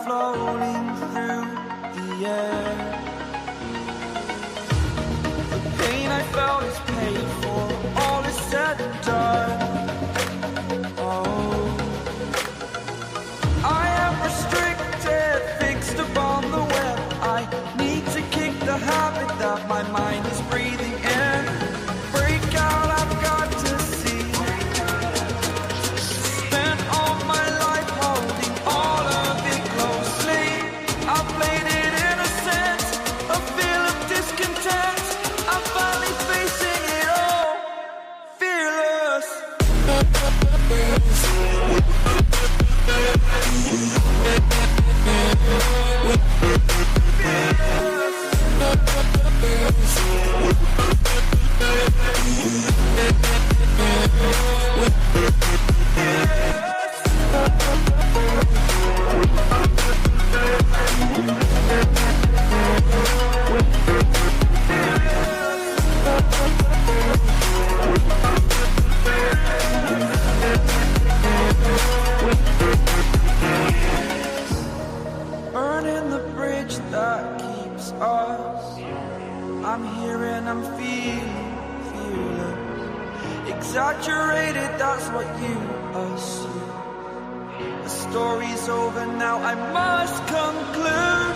floating through the air. The pain I felt is paid for, all is said and done. Oh, I am restricted, fixed upon the web. I need to kick the habit that my mind is breathing in. Break out, I've got to see. Spent all my life holding all of it closely. I played it innocent, a feel of discontent. I'm finally facing it all, fearless. Burning the bridge that keeps us. I'm here and I'm feeling fearless. Exaggerated, that's what you assume. The story's over now, I must conclude.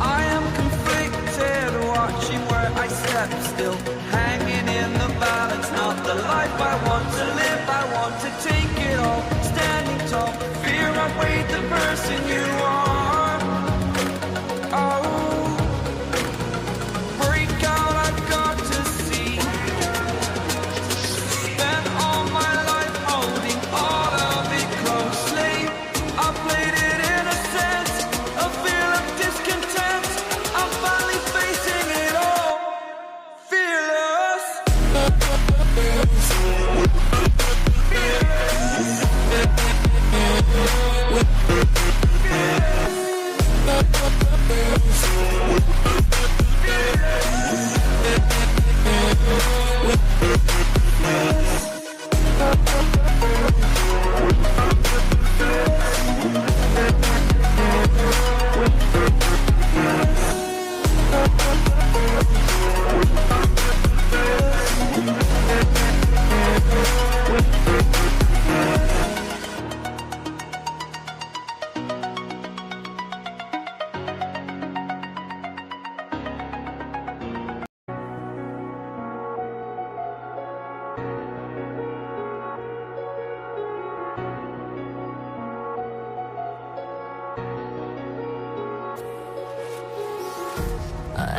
I am conflicted, watching where I step still, hanging in the balance. Not the life I want to live, I want to take it all. Standing tall, fear I've weighed the person you are. Oh, break out, I've got to see. Spent all my life holding all of it closely. I played it innocent, a feel of discontent. I'm finally facing it all, fearless.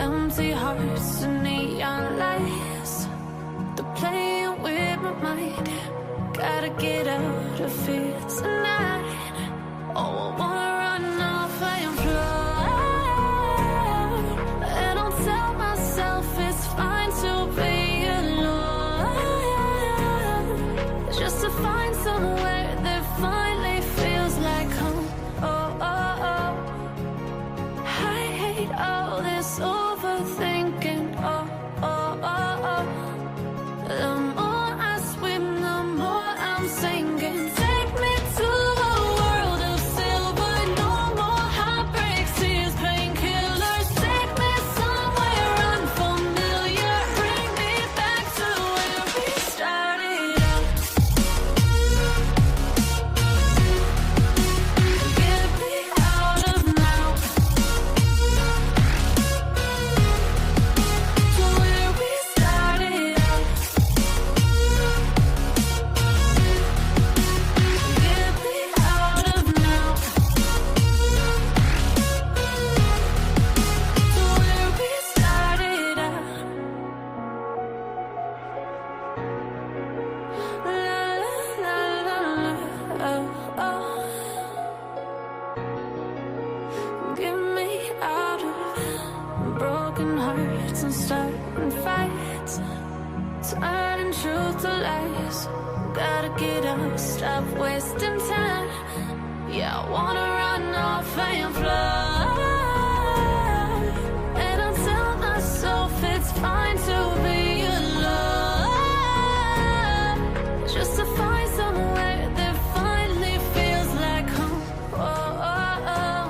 Empty hearts and neon lights, they're playing with my mind. Gotta get out of here tonight. Oh, I wanna run off and fly. And I'll tell myself it's fine to be alone, just to find somewhere that finally feels like home. Oh, oh, oh. I hate all this overthinking. Oh, oh, oh, oh. The more I swim, the more I'm sinking. Take me to a world of silver. No more heartbreaks, tears, painkillers. Take me somewhere unfamiliar. Bring me back to where we started out. Get me out of now. To where we started out. Get me out of now. To where we started out. La la la la, oh, oh. Get me out of broken hearts and starting fights, turning truth to lies. Gotta get up, stop wasting time. Yeah, I wanna run off and fly. And I'll tell myself it's fine to be alone, just to find somewhere that finally feels like home. Oh, oh, oh.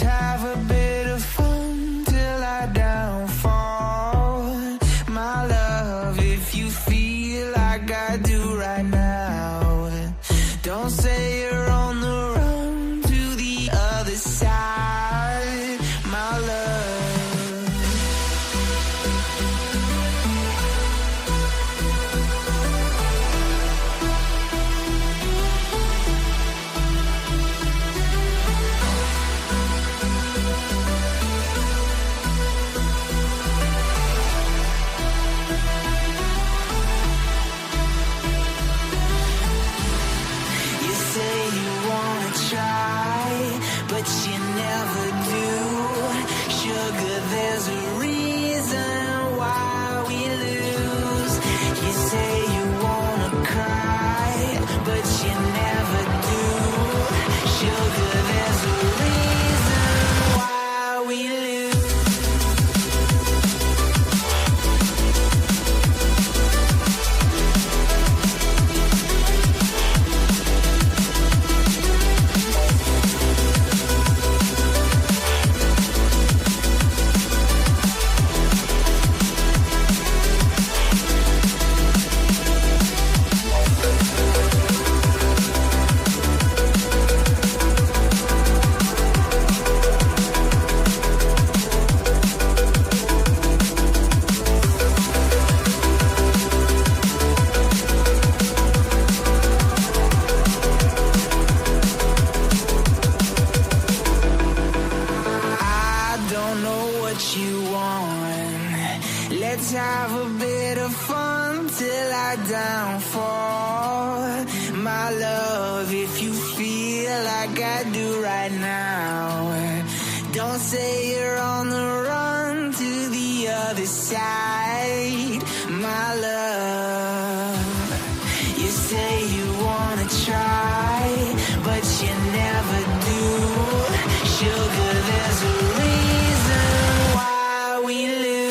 Let's have a bit of fun till I downfall. My love, if you feel like I do right now, don't say you're on the run to the other side, my love. Let's have a bit of fun till I downfall. My love, if you feel like I do right now, don't say you're on the run to the other side, my love. You say you wanna try, but you never do. Sugar, there's a reason why we lose.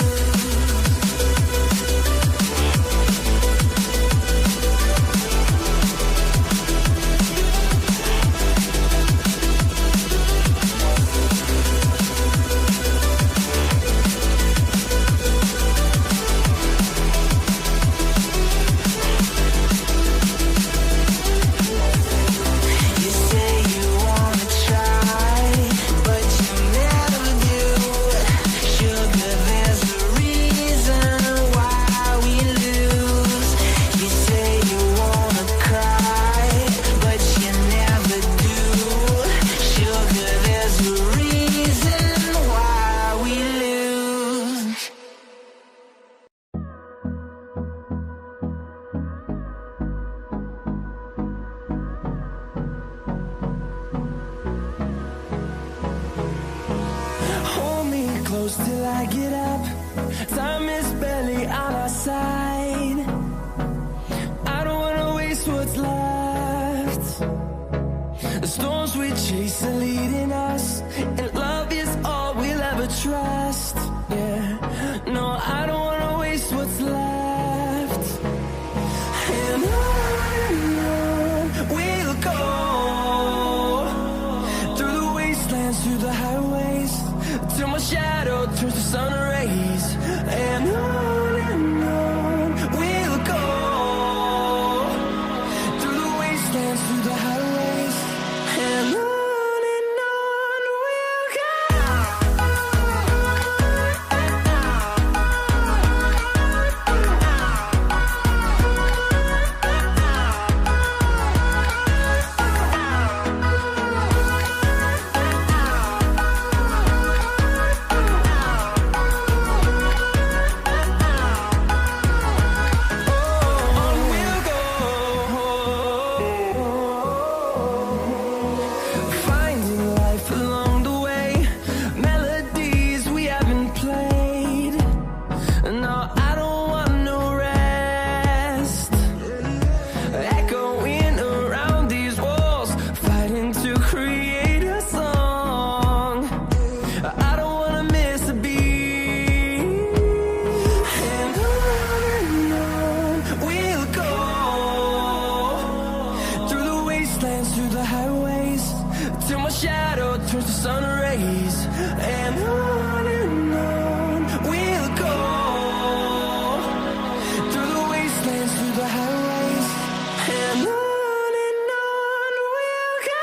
Till I get up, time is barely on our side. I don't wanna waste what's left. The storms we chase are leading us, and love is all we'll ever trust. Yeah, no, I don't wanna waste what's left. And on we'll go, through the wastelands, through the highways, till my shadow turns to sun rays. And on we'll go, through the wastelands, through the highways, and on we'll go. the highways, till my shadow turns to sun rays. And on we'll go, through the wastelands, through the highways. And on we'll go.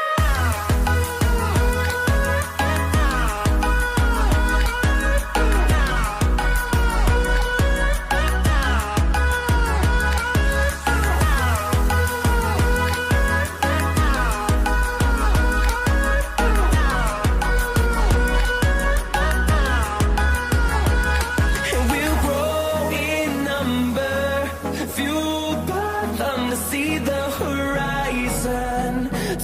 See the horizon,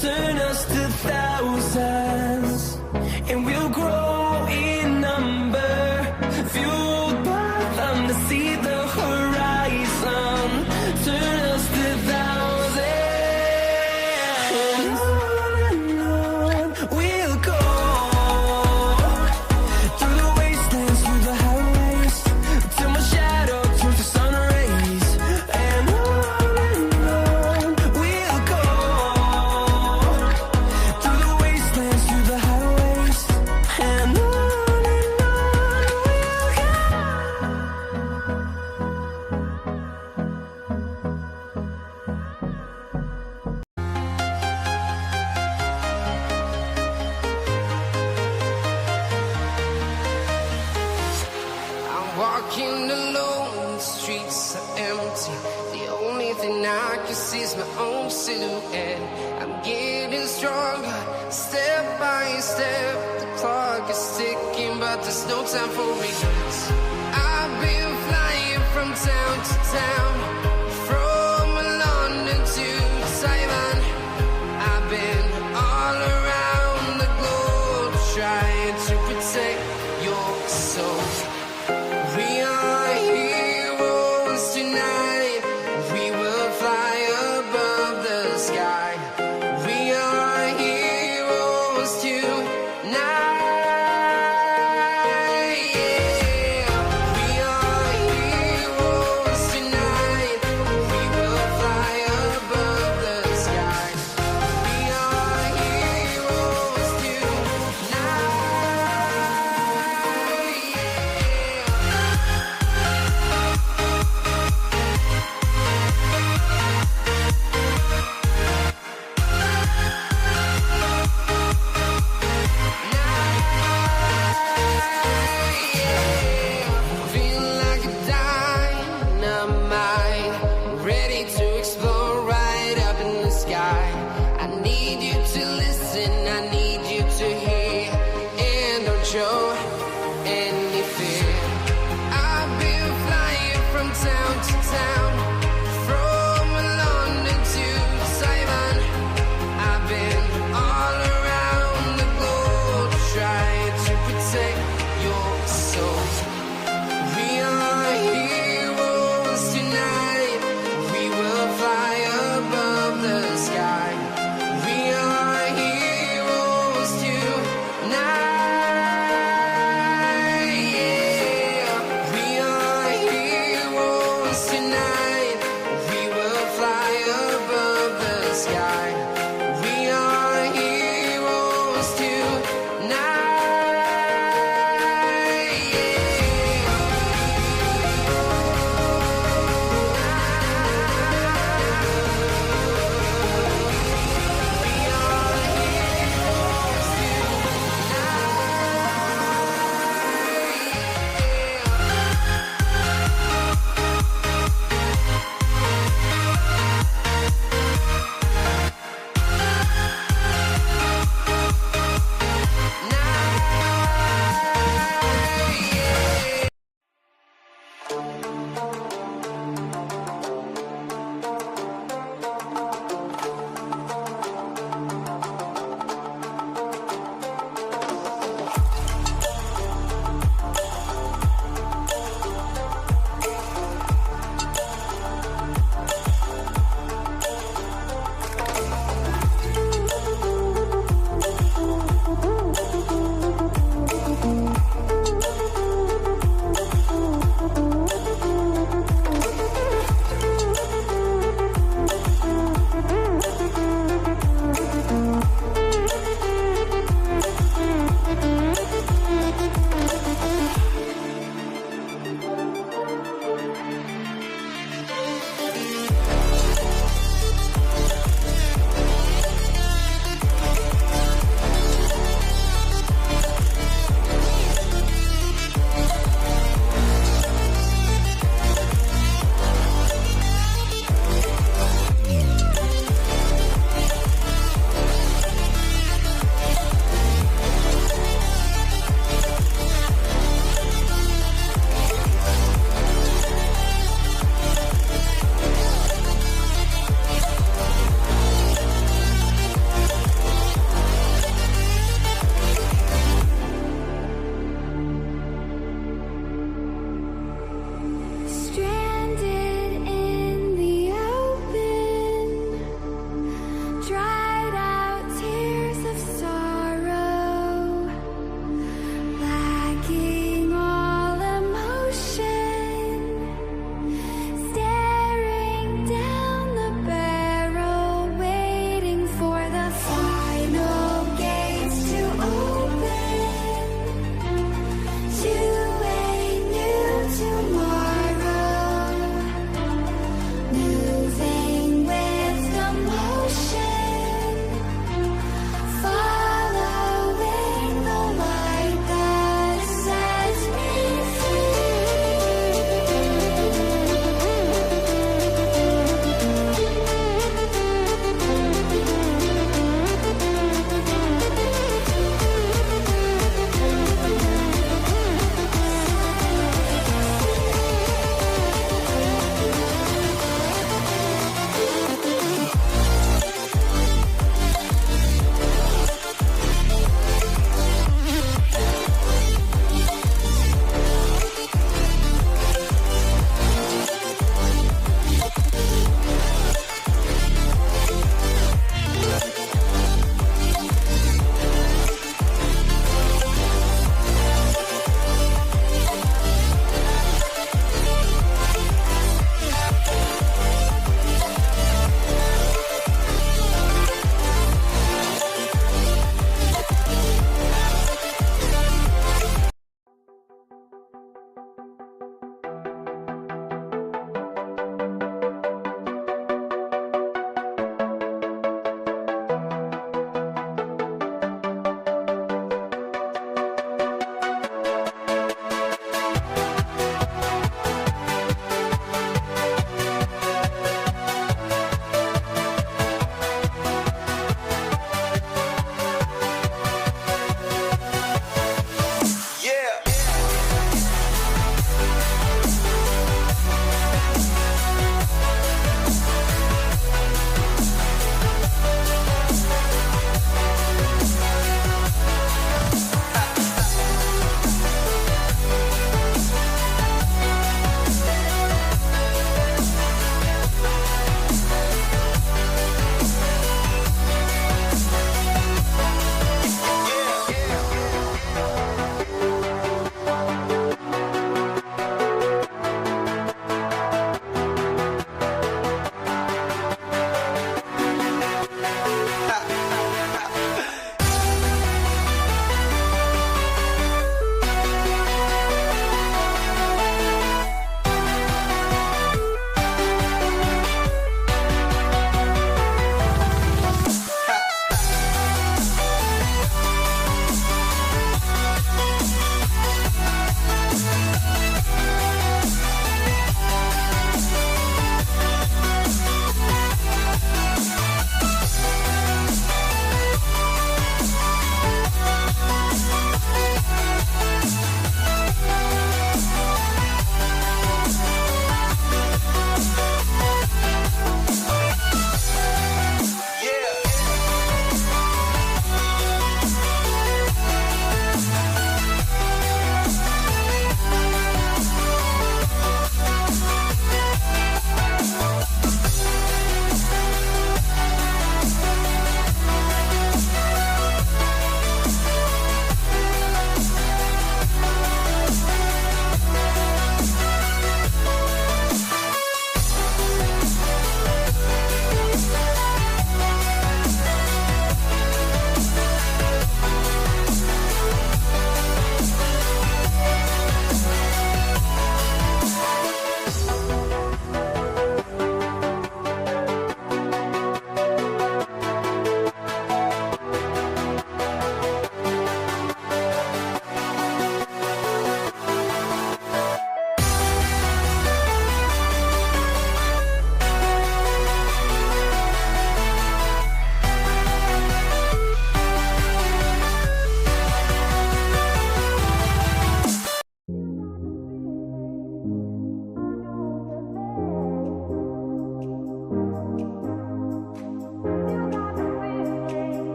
turn us to thousands, and we'll grow in number, fueled by them to see the horizon, turn us to thousands. And on we'll go, through the wastelands, through the highways, till my shadow turns to sun rays. And walking alone, the streets are empty. The only thing I can see is my own silhouette. I'm getting stronger, step by step. The clock is ticking, but there's no time for regrets. I've been flying from town to town, from London to Taiwan. I've been all around the globe, trying to protect your soul. We are heroes tonight. We will fly above the sky. We are heroes tonight. Yeah. We are heroes tonight. We will fly above the sky. We are heroes tonight. Feel like a dynamite, ready to explode right up in the sky. I need you to listen, I need you to hear, and don't show any fear. I've been flying from town to town, from London to Taiwan. I've been all around the globe, trying to protect your soul. We are heroes tonight. We will fly above the sky. We are heroes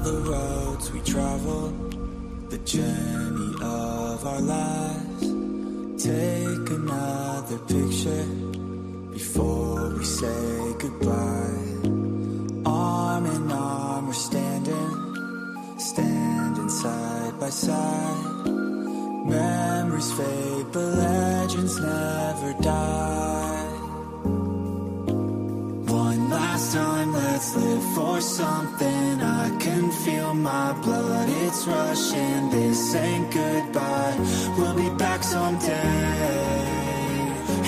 the roads we travel, the journey of our lives. Take another picture before we say goodbye. Arm in arm we're standing side by side. Memories fade, but legends never die. One last time, let's live for something. I can feel my blood, it's rushing. This ain't goodbye, we'll be back someday.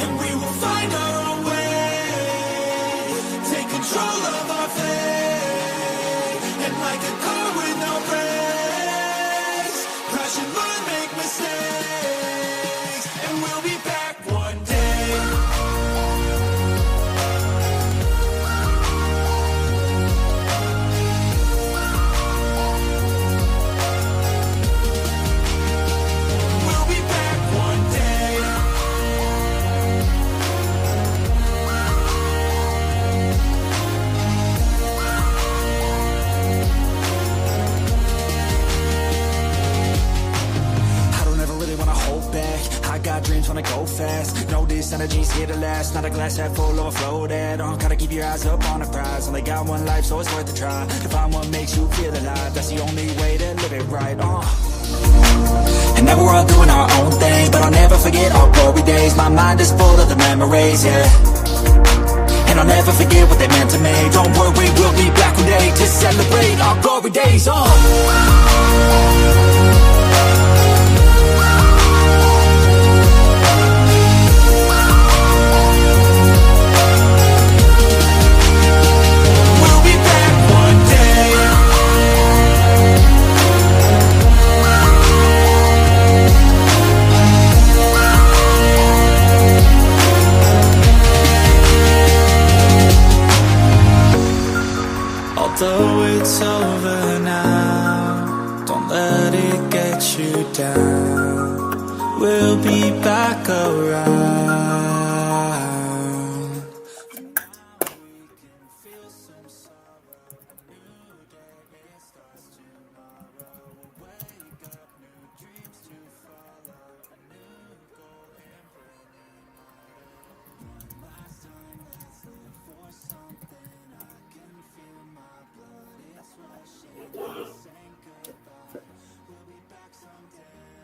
And we will find our own way. Take control of our fate. And like a car with no brakes, crash and learn, make mistakes. And we'll be back one day. We'll be back one day. I don't ever really wanna hold back. I got dreams, wanna go fast. Know this energy's here to last. Not a glass half full or float at. Gotta keep your eyes up on the prize. Only got one life, so it's worth a try. To find what makes you feel alive, that's the only way to live it right. And now we're all doing our own thing, but I'll never forget our glory days. My mind is full of the memories, yeah. And I'll never forget what they meant to me. Don't worry, we'll be back one day to celebrate our glory days. We'll be back one day. Although it's over now, don't let it get you down. We'll be back around.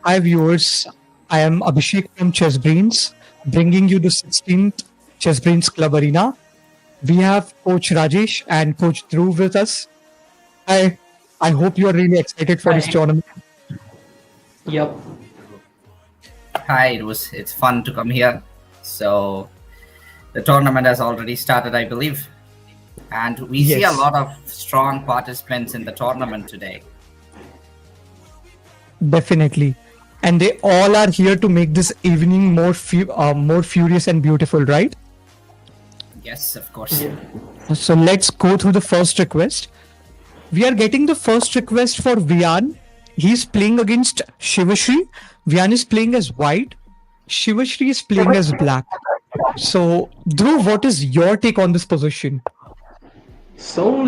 Hi viewers, I am Abhishek from Chessbrainz, bringing you the 16th Chessbrainz Club Arena. We have Coach Rajesh and Coach Dhruv with us. I hope you are really excited for this Hi. tournament. Yep. Hi, it's fun to come here. So the tournament has already started, I believe, and we see a Yes. lot of strong participants in the tournament today. Definitely. And they all are here to make this evening more furious and beautiful, right? Yes, of course. Yeah. So let's go through the first request. We are getting the first request for Vian. He's playing against Shivashri. Vian is playing as white. Shivashri is playing as black. So, Dhruv, what is your take on this position? So,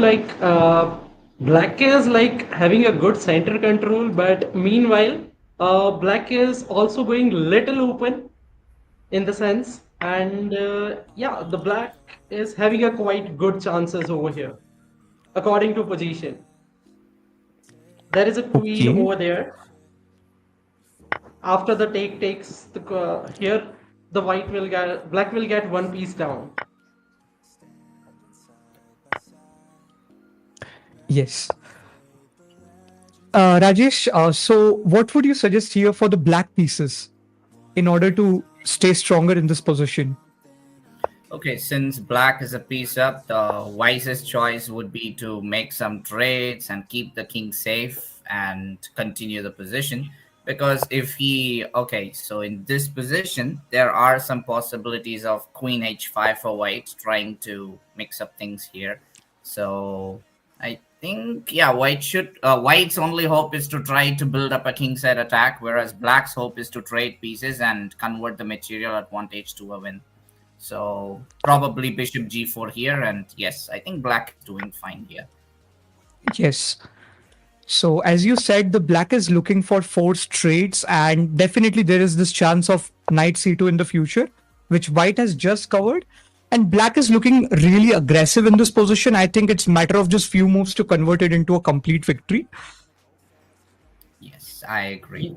black is like having a good center control, but meanwhile, black is also going little open in the sense, and the black is having a quite good chances over here, according to position. There is a queen Okay. over there. After the take takes here, the black will get one piece down. Yes. Rajesh, so what would you suggest here for the black pieces in order to stay stronger in this position? Okay, since black is a piece up, the wisest choice would be to make some trades and keep the king safe and continue the position. Because if so in this position, there are some possibilities of queen h5 for white, trying to mix up things here. So I think, white's only hope is to try to build up a kingside attack, whereas black's hope is to trade pieces and convert the material advantage to a win. So probably bishop g4 here, and yes, I think black is doing fine here. Yes. So as you said, the black is looking for forced trades, and definitely there is this chance of knight c2 in the future, which white has just covered. And black is looking really aggressive in this position. I think it's matter of just few moves to convert it into a complete victory. Yes, I agree.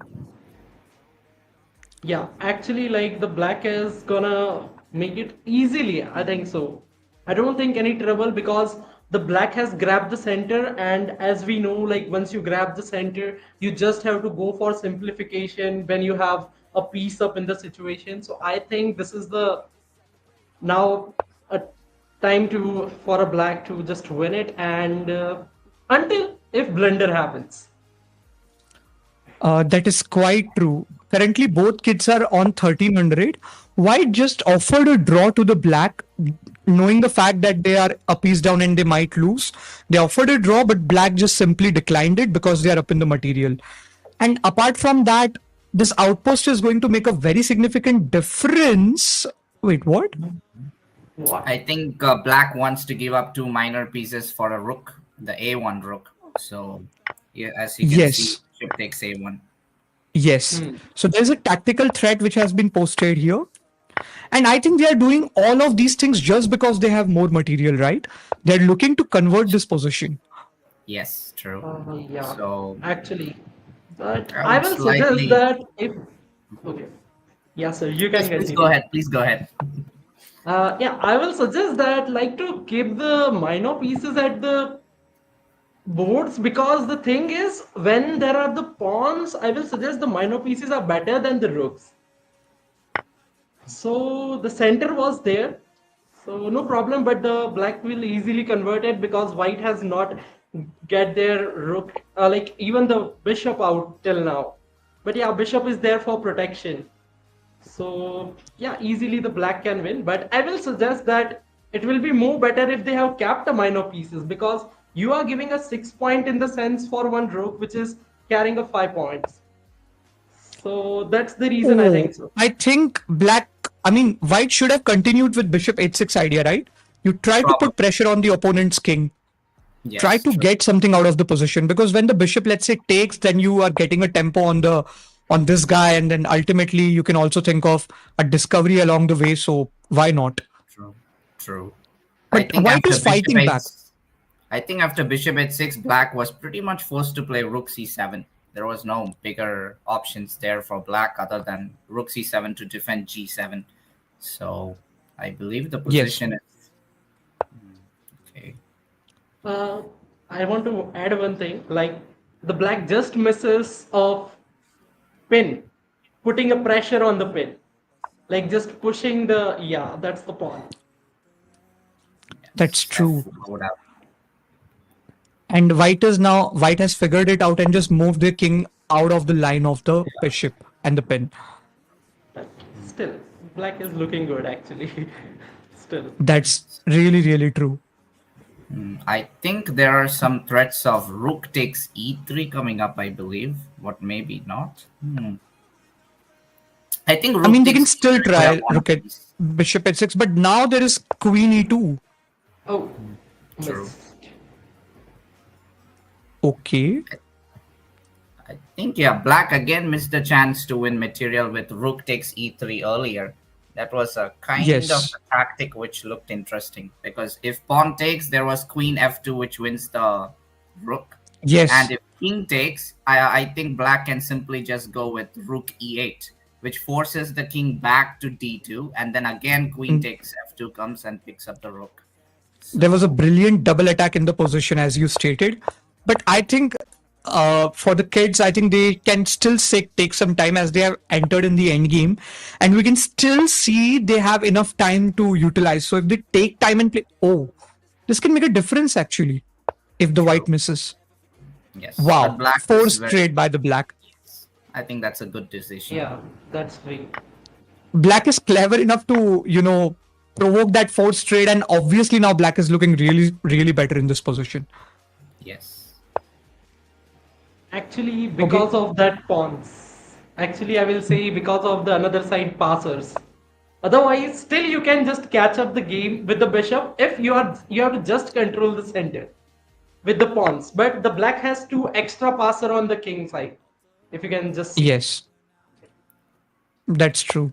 Yeah, actually, like the black is gonna make it easily. I think so. I don't think any trouble because the black has grabbed the center, and as we know, like once you grab the center, you just have to go for simplification when you have a piece up in the situation. So I think this is the now a time to for a black to just win it, and until if blunder happens. That is quite true. Currently, both kids are on 1300. White just offered a draw to the black, knowing the fact that they are a piece down and they might lose. They offered a draw, but black just simply declined it because they are up in the material. And apart from that, this outpost is going to make a very significant difference. Wait, what? I think black wants to give up 2 minor pieces for a rook, the a1 rook. So, yeah, as you can see, Yes. bishop takes a1. Yes. So there's a tactical threat which has been posted here. And I think they are doing all of these things just because they have more material, right? They're looking to convert this position. Yes, true. Yeah, So actually, but I I would will suggest slightly. that if okay, yeah, sir, you can Yes, please continue. go ahead. Please go ahead. Yeah, I will suggest that like to keep the minor pieces at the boards because the thing is when there are the pawns, I will suggest the minor pieces are better than the rooks. So the center was there, so no problem. But the black will easily convert it because white has not get their rook, like even the bishop out till now. But yeah, bishop is there for protection. So yeah, easily the black can win. But I will suggest that it will be more better if they have capped the minor pieces because you are giving a 6 point in the sense for one rook, which is carrying a 5 points. So that's the reason I think so. I think white should have continued with bishop h6 idea, right? You try to Probably. put pressure on the opponent's king. Try Yes, to true. get something out of the position because when the bishop, let's say, takes, then you are getting a tempo on this guy, and then ultimately you can also think of a discovery along the way. So why not? True. True. I But think white after is bishop fighting back. h, I think after bishop h6, black was pretty much forced to play rook c7. There was no bigger options there for black other than rook c7 to defend g7. So I believe the Yes. position is okay. Uh, I want to add one thing. Like the black just misses of pin, putting a pressure on the pin, like just pushing the yeah. That's the pawn. That's Yes, true. f4 would have. And white has figured it out and just moved the king out of the line of the bishop and the pin. But still, black is looking good actually. Still, That's really, really true. I think there are some threats of rook takes e3 coming up, I believe. What maybe not. I think I rook mean, they can takes still e3 by a try pawn rook at piece. bishop h6, but now there is queen e2. oh, True. missed. Okay. I think, yeah, black again missed the chance to win material with rook takes e3 earlier. That was a kind of Yes. a tactic which looked interesting because if pawn takes, there was queen f2 which wins the rook. And Yes. if king takes, I think black can simply just go with rook e8, which forces the king back to d2, and then again queen Mm. takes f2 comes and picks up the rook. There was a So brilliant double attack in the position, as you stated. But I think for the kids, I think they can still take some time as they have entered in the end game, and we can still see they have enough time to utilize. So if they take time and play, this can make a difference actually. If the white true. misses, Yes, but wow, black is forced very. trade by the black. I think that's a good decision. Yeah, that's great. Black is clever enough to provoke that forced trade, and obviously now black is looking really, really better in this position. Yes. Actually, Okay. because of that pawns. Actually, I will say because of the another side passers. Otherwise, still you can just catch up the game with the bishop if you have to just control the center. with the pawns, but the black has 2 extra passer on the king side. If you can just see. Yes, that's true.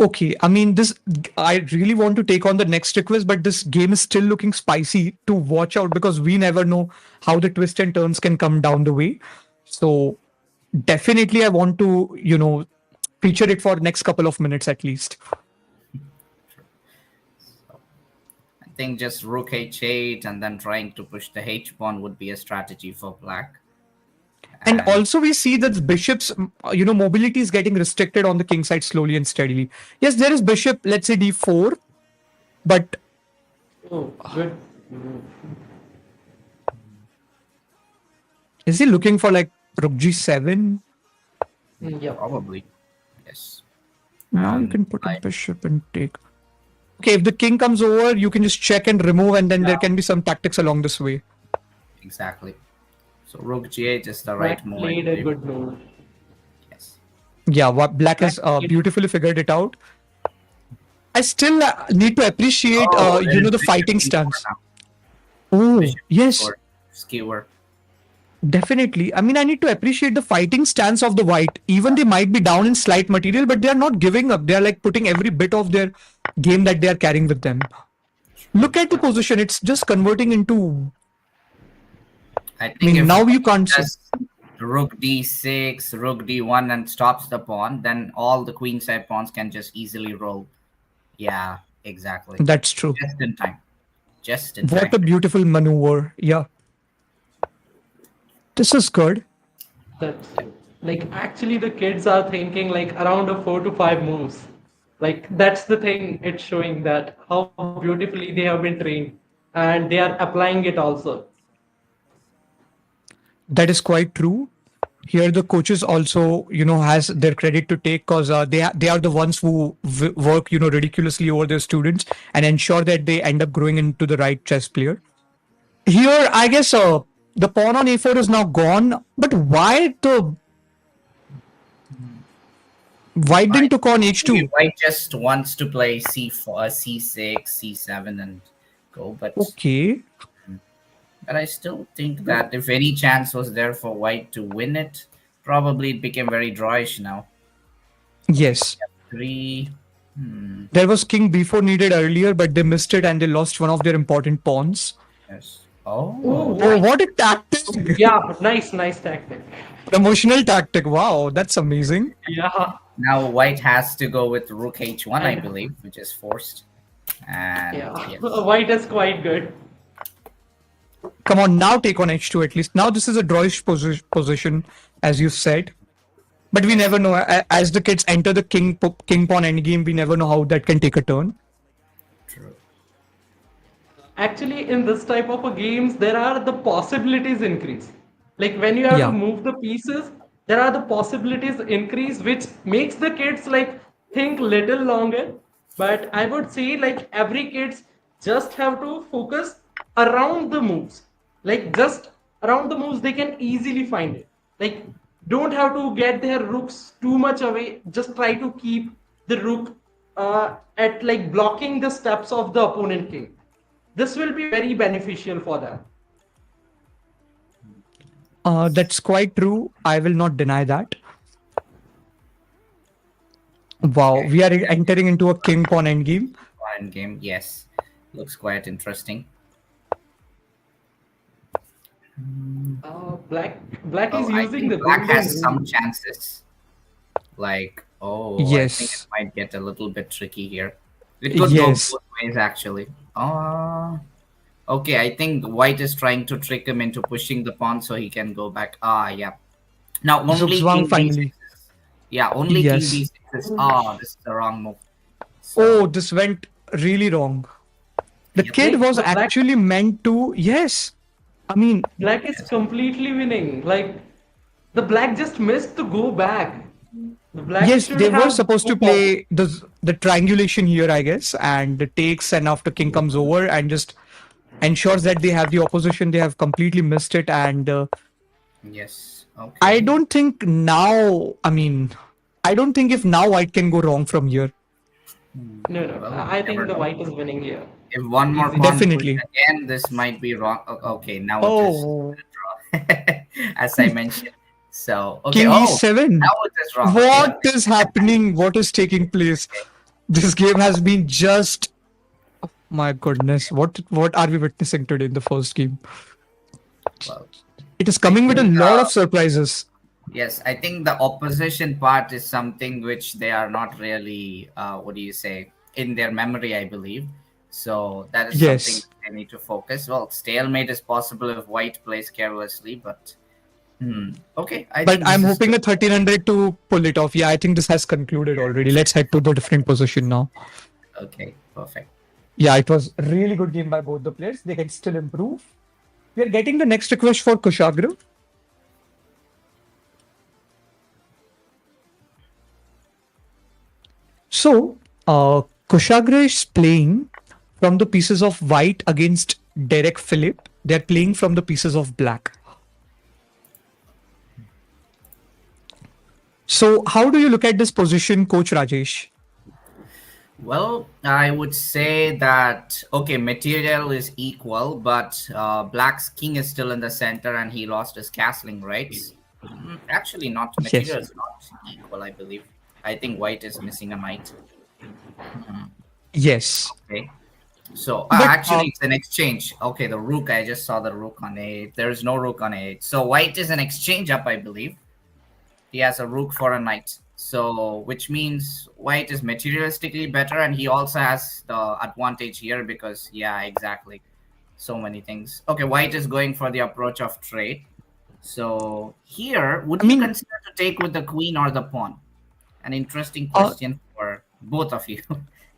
Okay, I mean, this, I really want to take on the next request, but this game is still looking spicy to watch out because we never know how the twists and turns can come down the way. So definitely I want to, feature it for next couple of minutes at least. I think just rook h8 and then trying to push the h pawn would be a strategy for black. And also we see that bishop's, mobility is getting restricted on the king side slowly and steadily. Yes, there is bishop, let's say d4, but Oh, good. is he looking for like rook g7? Yeah. Probably. Yes. Now you can put a bishop and take. Okay, if the king comes over, you can just check and remove, and then there can be some tactics along this way. Exactly. So rook g8 is the right Black move. played a good move. Yes. Yeah, what black has beautifully figured it out. I still need to appreciate, There is the bishop fighting e4 stance. now. Oh, Bishop yes, e4 skewer. definitely. I mean, I need to appreciate the fighting stance of the white. Even they might be down in slight material, but they are not giving up. They are like putting every bit of their game that they are carrying with them. Look at the position. It's just converting into. I I think mean, if now you can't see. just rook d6, rook d1 and stops the pawn, then all the queen side pawns can just easily roll. Yeah, exactly. That's true. Just in time. Just in What a time. beautiful maneuver. Yeah. This is good. That's like actually the kids are thinking like around a 4 to 5 moves. Like that's the thing it's showing that how beautifully they have been trained and they are applying it also. That is quite true. Here, the coaches also, has their credit to take because they are the ones who work, ridiculously over their students and ensure that they end up growing into the right chess player. Here, I guess the pawn on a4 is now gone, but why the white didn't took on h2? White just wants to play c4, c6, c7 and go, but Okay. I still think that if any chance was there for white to win it, probably it became very drawish now. Yes. 3. There was king b4 needed earlier, but they missed it and they lost one of their important pawns. Yes. Oh. Oh, what a tactic! Yeah, nice tactic. Promotional tactic. Wow, that's amazing. Yeah. Now white has to go with rook h1, I believe, which is forced. And Yeah. yes. White is quite good. Come on, now take on h2 at least. Now this is a drawish position, as you said. But we never know. As the kids enter the king pawn endgame, we never know how that can take a turn. True. Actually, in this type of a games, there are the possibilities increase. Like when you have Yeah. to move the pieces, there are the possibilities increase, which makes the kids like think little longer. But I would say like every kids just have to focus around the moves. Like just around the moves, they can easily find it. Like don't have to get their rooks too much away. Just try to keep the rook at like blocking the steps of the opponent king. This will be very beneficial for them. That's quite true. I will not deny that. Wow, we are entering into a king pawn endgame. Pawn game, yes. Looks quite interesting. Black is I using think the black golden has some rule. chances. Like, I think Yes. it might get a little bit tricky here. It could Yes. go both ways, actually. Okay, I think white is trying to trick him into pushing the pawn so he can go back. Yeah. Now only Zugzwang king finally. b6 is, yeah, only Yes. king b6 is, this is the wrong move. Oh, this went really wrong. The kid Like, was the black- actually meant to. Yes. I mean, Black is completely winning. Like the black just missed to go back. The black yes, should they were have supposed to go forward. play the triangulation here, I guess, and the takes and after king comes over and just ensures that they have the opposition. They have completely missed it, and Yes. Okay. I don't think now. I mean, I don't think if now white can go wrong from here. No. Well, I think never the know. white is winning here. If one more Easy. pawn goes Definitely. again, this might be wrong. Okay, now it is Oh, draw, as I mentioned. So okay. King Oh, E7. now it is wrong. Okay. What is happening? What is taking place? This game has been just, my goodness. What are we witnessing today in the first game? Well, It is I coming with a think, lot of surprises. yes, I think the opposition part is something which they are not really, what do you say, in their memory, I believe. So that is something Yes. they need to focus. Well, stalemate is possible if white plays carelessly, but okay, I But think I'm this is hoping a 1300 to pull it off. Yeah, I think this has concluded already. Let's head to the different position now. okay, perfect. Yeah, it was a really good game by both the players. They can still improve. We are getting the next request for Kushagra. So, Kushagra is playing from the pieces of white against Derek Phillip. They're playing from the pieces of black. So, how do you look at this position, Coach Rajesh? Well, I would say that okay, material is equal, but Black's king is still in the center, and he lost his castling rights. Actually, not Yes. material is not equal. I believe. I think White is missing a knight. Yes. Okay, so But actually, it's an exchange. Okay, the rook. I just saw the rook on a8. There is no rook on a8. So White is an exchange up, I believe. He has a rook for a knight. So, which means white is materialistically better, and he also has the advantage here because, yeah, exactly. So many things. Okay, white is going for the approach of trade. So, here, would I you mean, consider to take with the queen or the pawn? An interesting uh, question for both of you.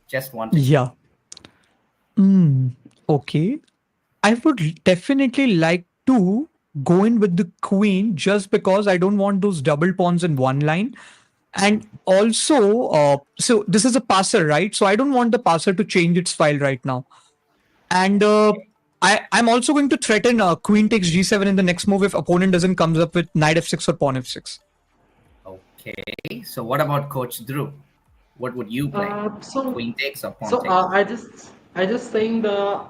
Just wanted to. yeah. Okay. I would definitely like to go in with the queen just because I don't want those double pawns in one line. And also, so this is a passer, right? So I don't want the passer to change its file right now. And I'm also going to threaten queen takes g7 in the next move if opponent doesn't comes up with knight f6 or pawn f6. Okay, so what about Coach Drew? What would you play? So Queen takes or pawn so takes? I just saying the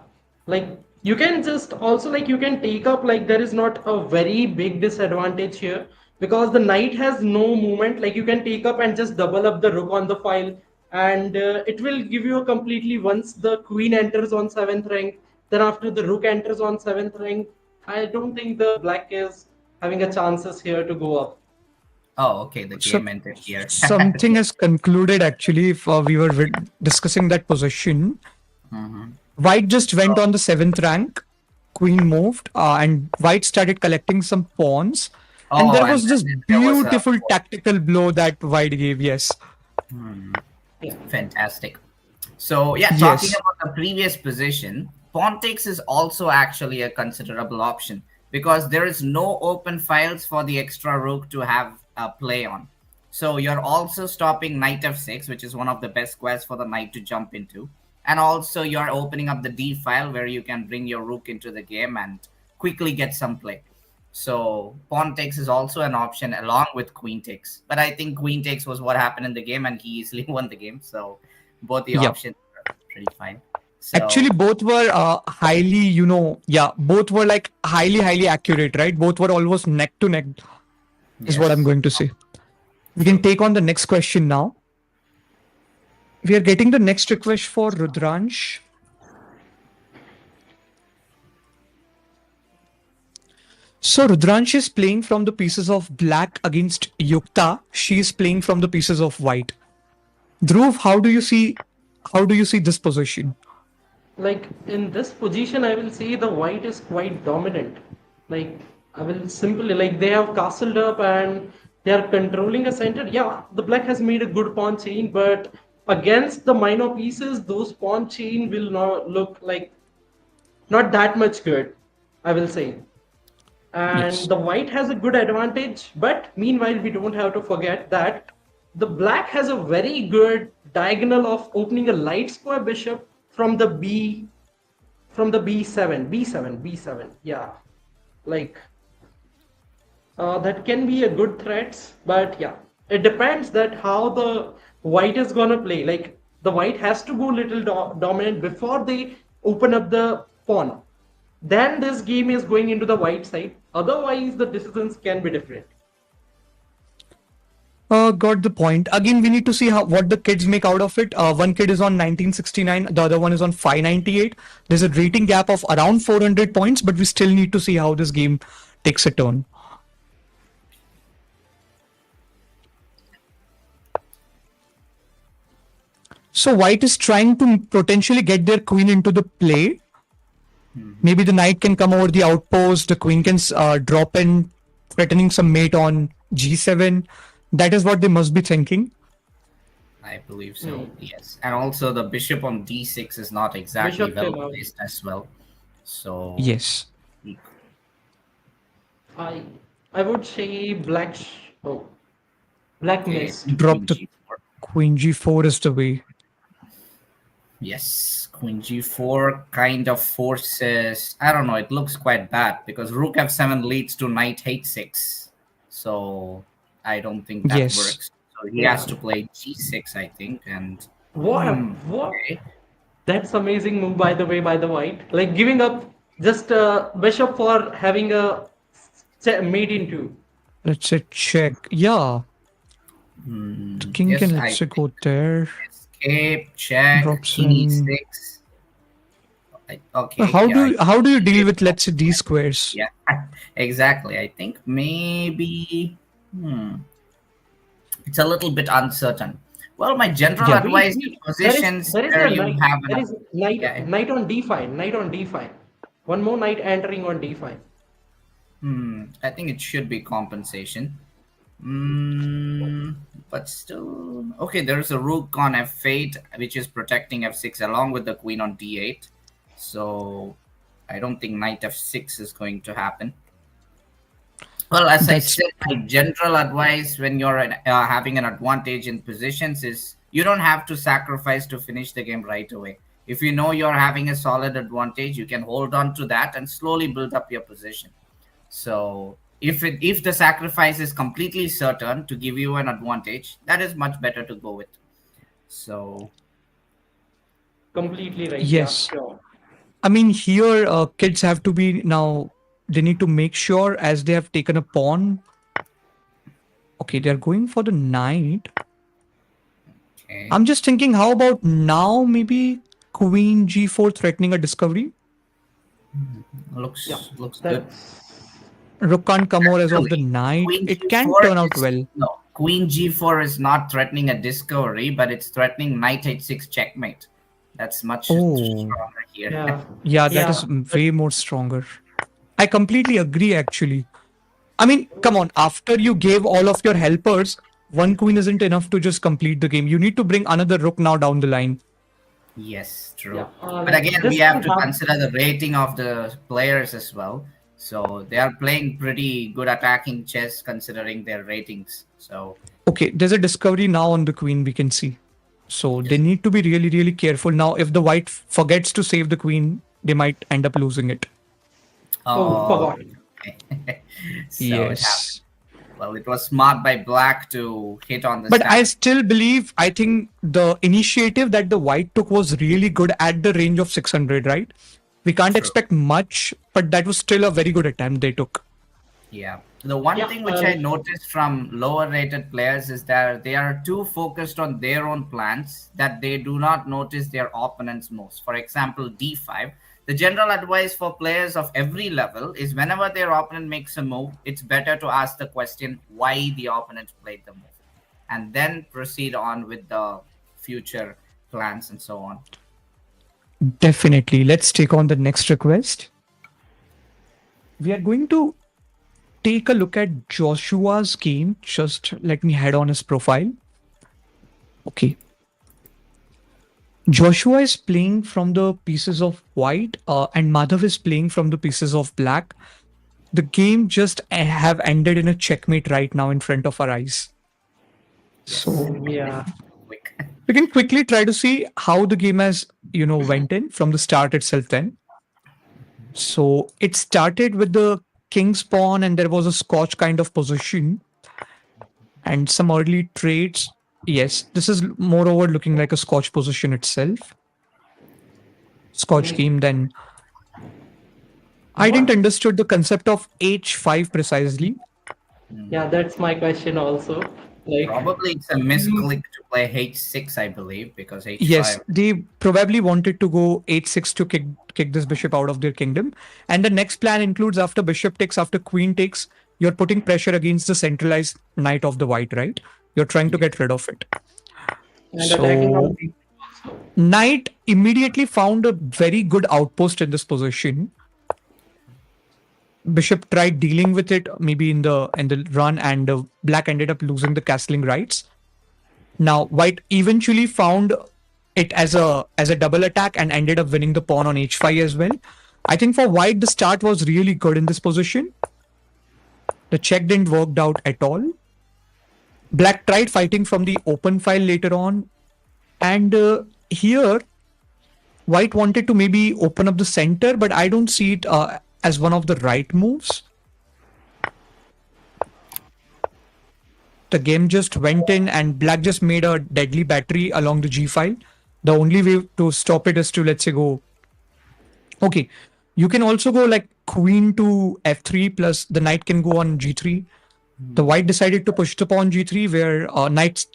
like you can just also like you can take up like there is not a very big disadvantage here because the knight has no movement, like you can take up and just double up the rook on the file, and it will give you a completely once the queen enters on seventh rank, then after the rook enters on seventh rank. I don't think the black is having a chances here to go up. Oh, okay, the So game ended here. something has concluded actually. If we were discussing that position, white just went on the seventh rank. Queen moved, and white started collecting some pawns. And Oh, there and was this then there was a beautiful tactical blow that white gave. Yes. fantastic. So yeah, talking Yes. about the previous position, pawn takes is also actually a considerable option because there is no open files for the extra rook to have a play on. So you're also stopping knight f6, which is one of the best squares for the knight to jump into. And also you're opening up the d file where you can bring your rook into the game and quickly get some play. So pawn takes is also an option along with queen takes. But I think queen takes was what happened in the game and he easily won the game. So both the Yep. options are pretty fine. So Actually, both were highly, both were like highly accurate, right? Both were almost neck to neck, is what I'm yes. going to say. We can take on the next question now. We are getting the next request for Rudransh. So Rudransh is playing from the pieces of black against Yukta. She is playing from the pieces of white. Dhruv, how do you see this position? Like in this position, I will say the white is quite dominant. Like I will simply like they have castled up and they are controlling a center. Yeah, the black has made a good pawn chain, but against the minor pieces, those pawn chain will not look like not that much good, I will say. And Yes. the white has a good advantage, but meanwhile we don't have to forget that the black has a very good diagonal of opening a light square bishop from the b7, yeah, like that can be a good threat, but yeah, it depends that how the white is gonna play. Like the white has to go little dominant before they open up the pawn, then this game is going into the white side. Otherwise, the decisions can be different. Got the point. Again, we need to see what the kids make out of it. One kid is on 1969, the other one is on 598. There's a rating gap of around 400 points, but we still need to see how this game takes a turn. So white is trying to potentially get their queen into the play. Maybe the knight can come over the outpost, the queen can drop in, threatening some mate on g7. That is what they must be thinking. I believe so, yes. And also the bishop on d6 is not exactly Bishop well came out. placed as well. So Yes. I would say black missed. Drop the queen g4 is the way. Yes, queen g4 kind of forces, I don't know, it looks quite bad because rook f7 leads to knight h6. So I don't think that Yes. works. So he has to play g6, I think. And What? okay. That's amazing move, by the way, by the white. Like giving up just bishop for having a mate in two. Let's say check. Yeah. The king Yes, can I let's say go there. escape, check, Drops king in. e6. Okay. How do you deal with let's say these squares? Yeah, exactly. I think maybe it's a little bit uncertain. Well, my general Yeah. advice in positions There is where a you knight. have There an is knight, yeah. knight on d5. Knight on d5. One more knight entering on d5. I think it should be compensation. But still, okay. There's a rook on f8, which is protecting f6 along with the queen on d8. So I don't think knight f6 is going to happen. Well, as I said, my general advice when you're having an advantage in positions is you don't have to sacrifice to finish the game right away. If you know you're having a solid advantage, you can hold on to that and slowly build up your position. So if the sacrifice is completely certain to give you an advantage, that is much better to go with. So Completely right. Yes. Yeah, sure. I mean, here kids have to be now. They need to make sure as they have taken a pawn. Okay, they're going for the knight. okay. I'm just thinking, how about now maybe queen g4 threatening a discovery? looks good. That's Rook can't come over as of the Actually, knight. Queen It can G4 turn out is- well. No, Queen G4 is not threatening a discovery, but it's threatening Knight H6 checkmate. That's much stronger here. yeah. Yeah, that is way more stronger. I completely agree, actually. I mean, come on, after you gave all of your helpers, one queen isn't enough to just complete the game. You need to bring another rook now down the line. Yes, true. Yeah, But again, this we have can to happen. consider the rating of the players as well. So they are playing pretty good attacking chess considering their ratings. So Okay, there's a discovery now on the queen, we can see. So they need to be really, really careful. Now, if the white forgets to save the queen, they might end up losing it. Forgot. okay. So Yes. well, it was smart by black to hit on the But I stack. still believe, I think the initiative that the white took was really good at the range of 600, right? We can't expect much, but that was still a very good attempt they took. Yeah. The one Yeah, thing which I noticed from lower rated players is that they are too focused on their own plans that they do not notice their opponent's moves. For example, d5. The general advice for players of every level is whenever their opponent makes a move, it's better to ask the question why the opponent played the move and then proceed on with the future plans and so on. Definitely. Let's take on the next request. We are going to take a look at Joshua's game. Just let me head on his profile. Okay. Joshua is playing from the pieces of white and Madhav is playing from the pieces of black. The game just have ended in a checkmate right now in front of our eyes. So Yeah. Quick. we can quickly try to see how the game has, went in from the start itself then. So it started with the king's pawn and there was a scotch kind of position and some early trades. Yes, this is moreover looking like a scotch position itself. Scotch game, then I didn't understood the concept of h5 precisely. Yeah, that's my question also. Like, Probably it's a misclick to play h6, I believe, because Yes, h5. they probably wanted to go h6 to kick this bishop out of their kingdom. And the next plan includes after bishop takes, after queen takes, you're putting pressure against the centralized knight of the white, right? You're trying to get rid of it. and attacking on So knight immediately found a very good outpost in this position. Bishop tried dealing with it maybe in the run, and black ended up losing the castling rights. Now white eventually found it as a double attack and ended up winning the pawn on h5 as well. I think for white the start was really good in this position. The check didn't work out at all. Black tried fighting from the open file later on, and here white wanted to maybe open up the center, but I don't see it as one of the right moves. The game just went in and black just made a deadly battery along the g file. The only way to stop it is to, let's say, go. Okay, you can also go like queen to f3 plus the knight can go on g3. The white decided to push the pawn g3 where knight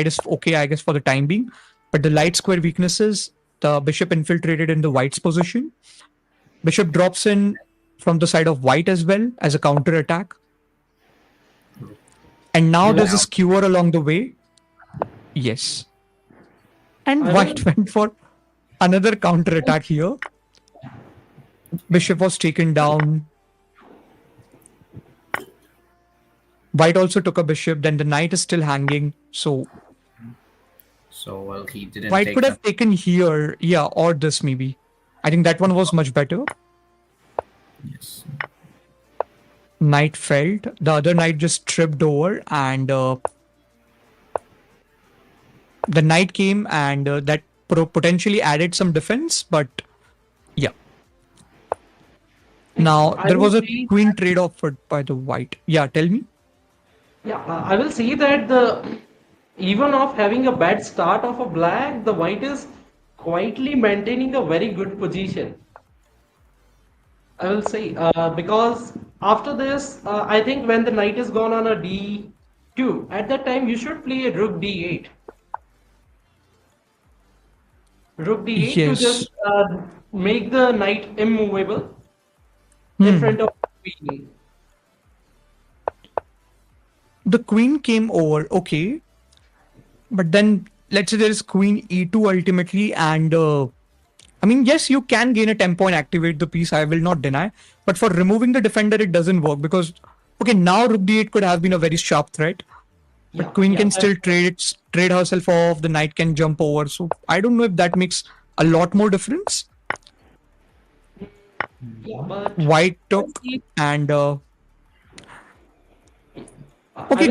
is okay, I guess, for the time being. But the light square weaknesses, the bishop infiltrated in the white's position. Bishop drops in from the side of white as well as a counter attack. And now there's a skewer along the way. Yes. And white went for another counter attack here. Bishop was taken down. White also took a bishop. Then the knight is still hanging. So well, he didn't. white could have taken here. Yeah, or this maybe. I think that one was much better. Yes. Knight felled. The other knight just tripped over, and the knight came, and that potentially added some defense. But yeah. Now there was a queen trade offered by the white. Yeah, tell me. Yeah, I will see that the even of having a bad start of a black, the white is quietly maintaining a very good position. I will say because after this, I think when the knight is gone on a d2, at that time you should play a rook d8. Rook d8 Yes. to just make the knight immovable in front of the queen. The queen came over, okay. But then let's say there is queen e2 ultimately, and I mean, yes, you can gain a tempo and activate the piece, I will not deny. But for removing the defender, it doesn't work because, okay, now rook d8 could have been a very sharp threat. But queen can still trade herself off, the knight can jump over. So I don't know if that makes a lot more difference. Yeah, but White took, and okay,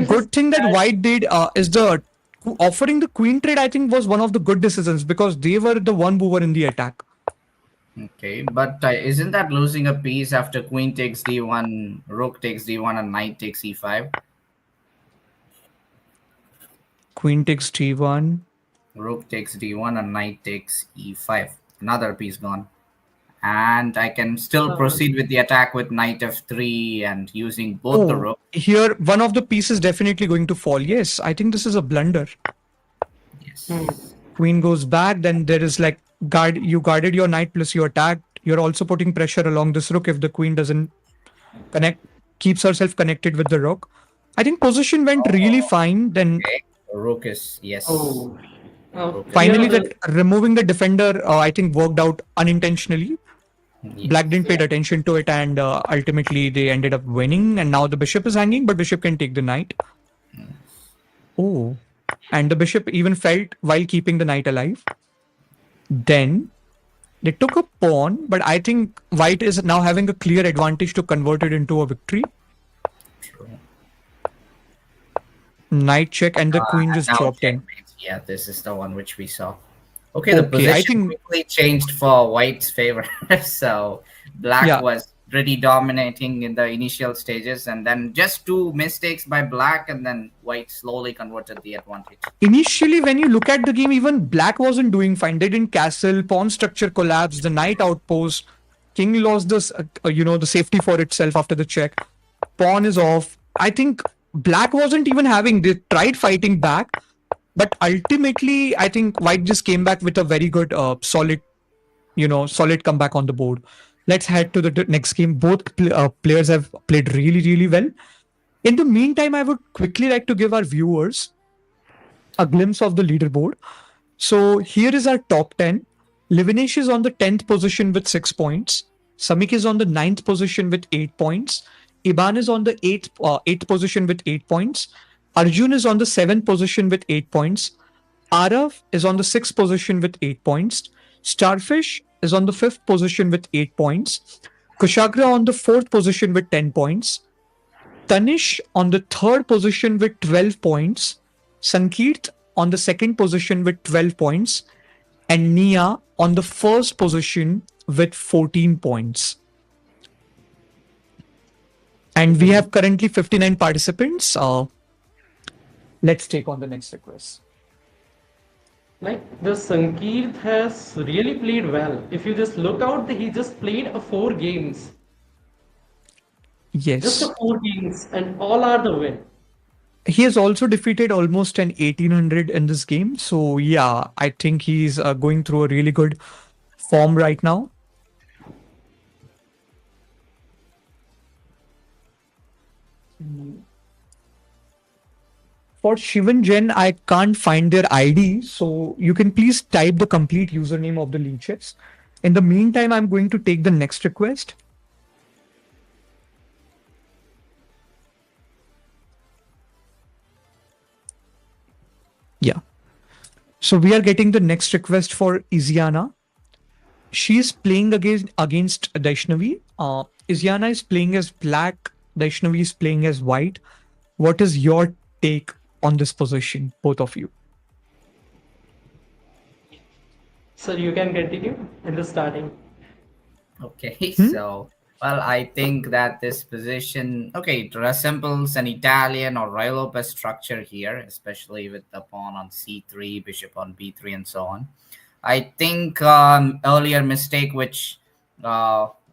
good thing that white did is the offering the queen trade, I think, was one of the good decisions because they were the one who were in the attack. Okay, but isn't that losing a piece after queen takes d1, rook takes d1, and knight takes e5? Queen takes d1. Rook takes d1 and knight takes e5. Another piece gone. And I can still proceed with the attack with knight f3 and using both the rook. Here, one of the pieces definitely going to fall. Yes, I think this is a blunder. Yes. Queen goes back, then there is like you guarded your knight plus you attacked. You're also putting pressure along this rook if the queen doesn't keeps herself connected with the rook. I think position went really fine. Then rook is, yes. Finally, that removing the defender, I think worked out unintentionally. Yes. Black didn't pay attention to it, and ultimately they ended up winning. And now the bishop is hanging, but bishop can take the knight. Yes. Oh, and the bishop even felt while keeping the knight alive. Then they took a pawn, but I think white is now having a clear advantage to convert it into a victory. True. Knight check, and the queen just dropped in. Yeah, this is the one which we saw. Okay, the position quickly changed for white's favor. So black was pretty dominating in the initial stages, and then just two mistakes by black, and then white slowly converted the advantage. Initially, when you look at the game, even black wasn't doing fine. They didn't castle, pawn structure collapsed, the knight outpost, king lost this, the safety for itself after the check. Pawn is off. I think black wasn't even having. They tried fighting back, but ultimately, I think white just came back with a very good, solid comeback on the board. Let's head to the next game. Both players have played really, really well. In the meantime, I would quickly like to give our viewers a glimpse of the leaderboard. So here is our top 10. Livinesh is on the 10th position with 6 points. Samik is on the 9th position with 8 points. Iban is on the 8th position with 8 points. Arjun is on the 7th position with 8 points. Arav is on the 6th position with 8 points. Starfish is on the 5th position with 8 points. Kushagra on the 4th position with 10 points. Tanish on the 3rd position with 12 points. Sankeet on the 2nd position with 12 points. And Nia on the 1st position with 14 points. And we have currently 59 participants. Let's take on the next request. Like the Sankeet has really played well. If you just look out, he just played 4 games. Yes. Just 4 games, and all are the win. He has also defeated almost an 1800 in this game. So yeah, I think he's going through a really good form right now. For Shivan Jen, I can't find their ID, so you can please type the complete username of the leeches. In the meantime, I'm going to take the next request. Yeah. So we are getting the next request for Iziana. She is playing against Daishnavi. Iziana is playing as black. Daishnavi is playing as white. What is your take on this position, both of you? So you can continue in the starting. Okay, so well, I think that this position, it resembles an Italian or Royal Lopez structure here, especially with the pawn on c3, bishop on b3, and so on. I think earlier mistake which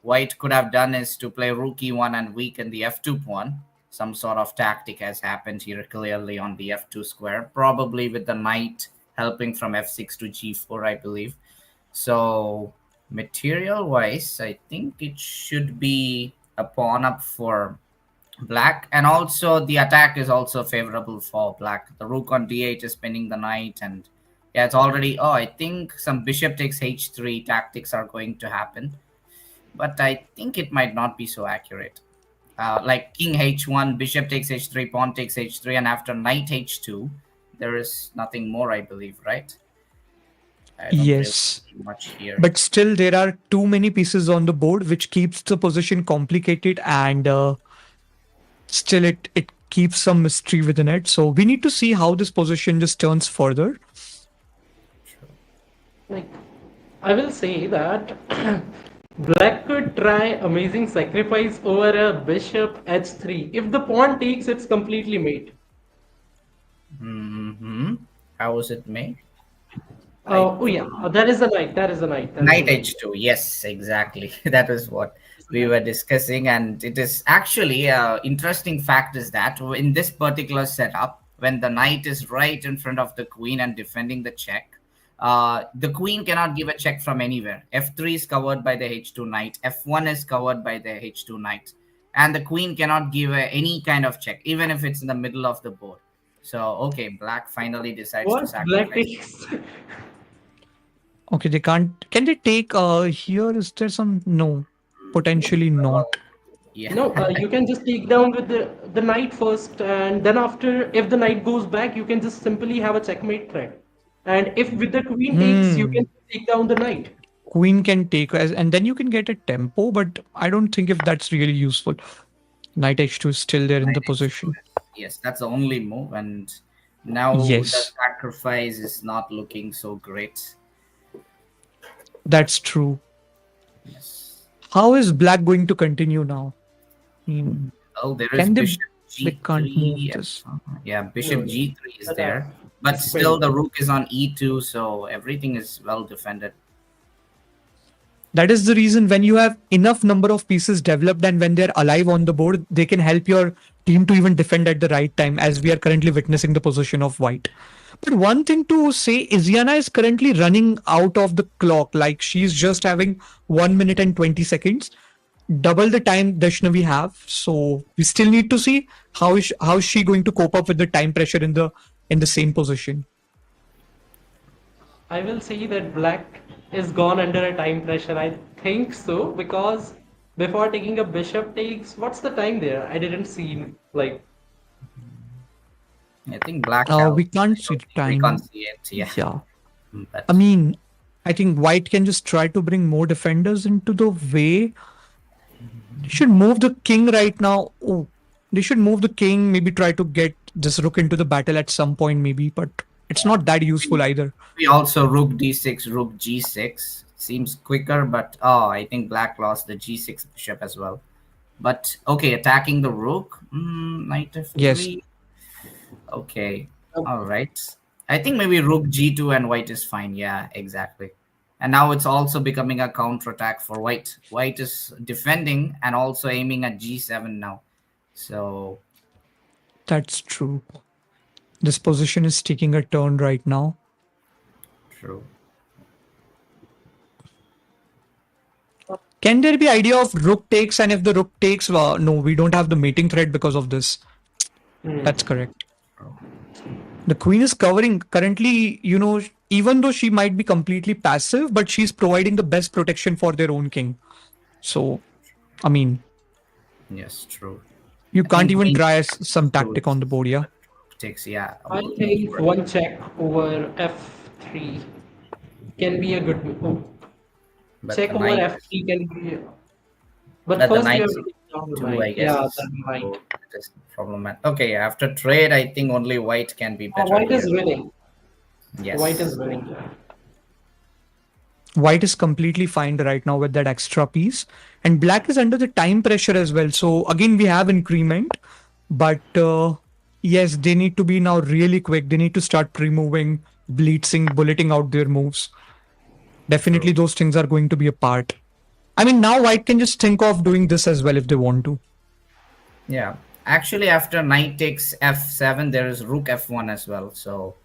white could have done is to play rook e1 and weaken the f2 pawn. Some sort of tactic has happened here clearly on the f2 square, probably with the knight helping from f6 to g4, I believe. So material wise, I think it should be a pawn up for black, and also the attack is also favorable for black. The rook on d8 is pinning the knight, and yeah, it's already, I think some bishop takes h3 tactics are going to happen, but I think it might not be so accurate. Like king h1, bishop takes h3, pawn takes h3, and after knight h2, there is nothing more, I believe, right? I don't Yes. really see much here. But still, there are too many pieces on the board, which keeps the position complicated, and still it keeps some mystery within it. So we need to see how this position just turns further. Like, I will say that black could try amazing sacrifice over a bishop h3. If the pawn takes, it's completely mate. How was it made? That is a knight. That is a knight. Knight h2, yes, exactly. That is what we were discussing, and it is actually interesting fact is that in this particular setup, when the knight is right in front of the queen and defending the check, the queen cannot give a check from anywhere. f3 is covered by the h2 knight, f1 is covered by the h2 knight, and the queen cannot give any kind of check, even if it's in the middle of the board. So black finally decides to sacrifice. Black takes. Okay, they can't. Can they take here? Is there some? No, potentially not. Yeah. No, you can just take down with the knight first, and then after, if the knight goes back, you can just simply have a checkmate threat. And if with the queen takes, you can take down the knight. Queen can take, and then you can get a tempo, but I don't think if that's really useful. Knight h2 is still there in the position. Yes, that's the only move, and now the sacrifice is not looking so great. That's true. Yes. How is black going to continue now? Hmm. Oh, there is Can they? bishop They can't move g3. this. Yeah, bishop No, g3 is that there. But is still, quite the good. rook is on e2, so everything is well defended. That is the reason when you have enough number of pieces developed and when they're alive on the board, they can help your team to even defend at the right time, as we are currently witnessing the position of white. But one thing to say, Isiana is currently running out of the clock. Like she's just having 1 minute and 20 seconds, double the time Dashnavi have. So we still need to see how is she going to cope up with the time pressure in the same position. I will say that black is gone under a time pressure. I think so because before taking a bishop takes, what's the time there? I didn't see like. I think black We shall can't see the time. reconciliate. Yeah. Yeah. But I mean, I think white can just try to bring more defenders into the way. They should move the king right now. Oh, they should move the king, maybe try to get this rook into the battle at some point, maybe, but it's not that useful either. we also rook d6, rook g6. Seems quicker, but oh, I think black lost the g6 bishop as well. But okay, attacking the rook. Knight Yes, f3. Okay, all right. I think maybe rook g2 and white is fine. Yeah, exactly. And now it's also becoming a counterattack for white. White is defending and also aiming at g7 now. So that's true. This position is taking a turn right now. true. Can there be idea of rook takes, and if the rook takes, no, we don't have the mating threat because of this. That's correct. The queen is covering currently, even though she might be completely passive, but she's providing the best protection for their own king. So, I mean, Yes, true. you I can't think even queen try some two tactic on the board, yeah? takes, yeah. I think one check over f3 can be a good move. But Check the over knight, f3 can be. But but the first you knight have to take down the two, I knight. guess, Yeah, is the knight. it is problematic. Okay, after trade, I think only white can be better White here. is winning. White Yes. is winning. White is completely fine right now with that extra piece. And black is under the time pressure as well. So, again, we have increment. But yes, they need to be now really quick. They need to start pre-moving, blitzing, bulleting out their moves. Definitely, those things are going to be a part. I mean, now white can just think of doing this as well if they want to. Yeah. Actually, after knight takes f7, there is rook f1 as well. So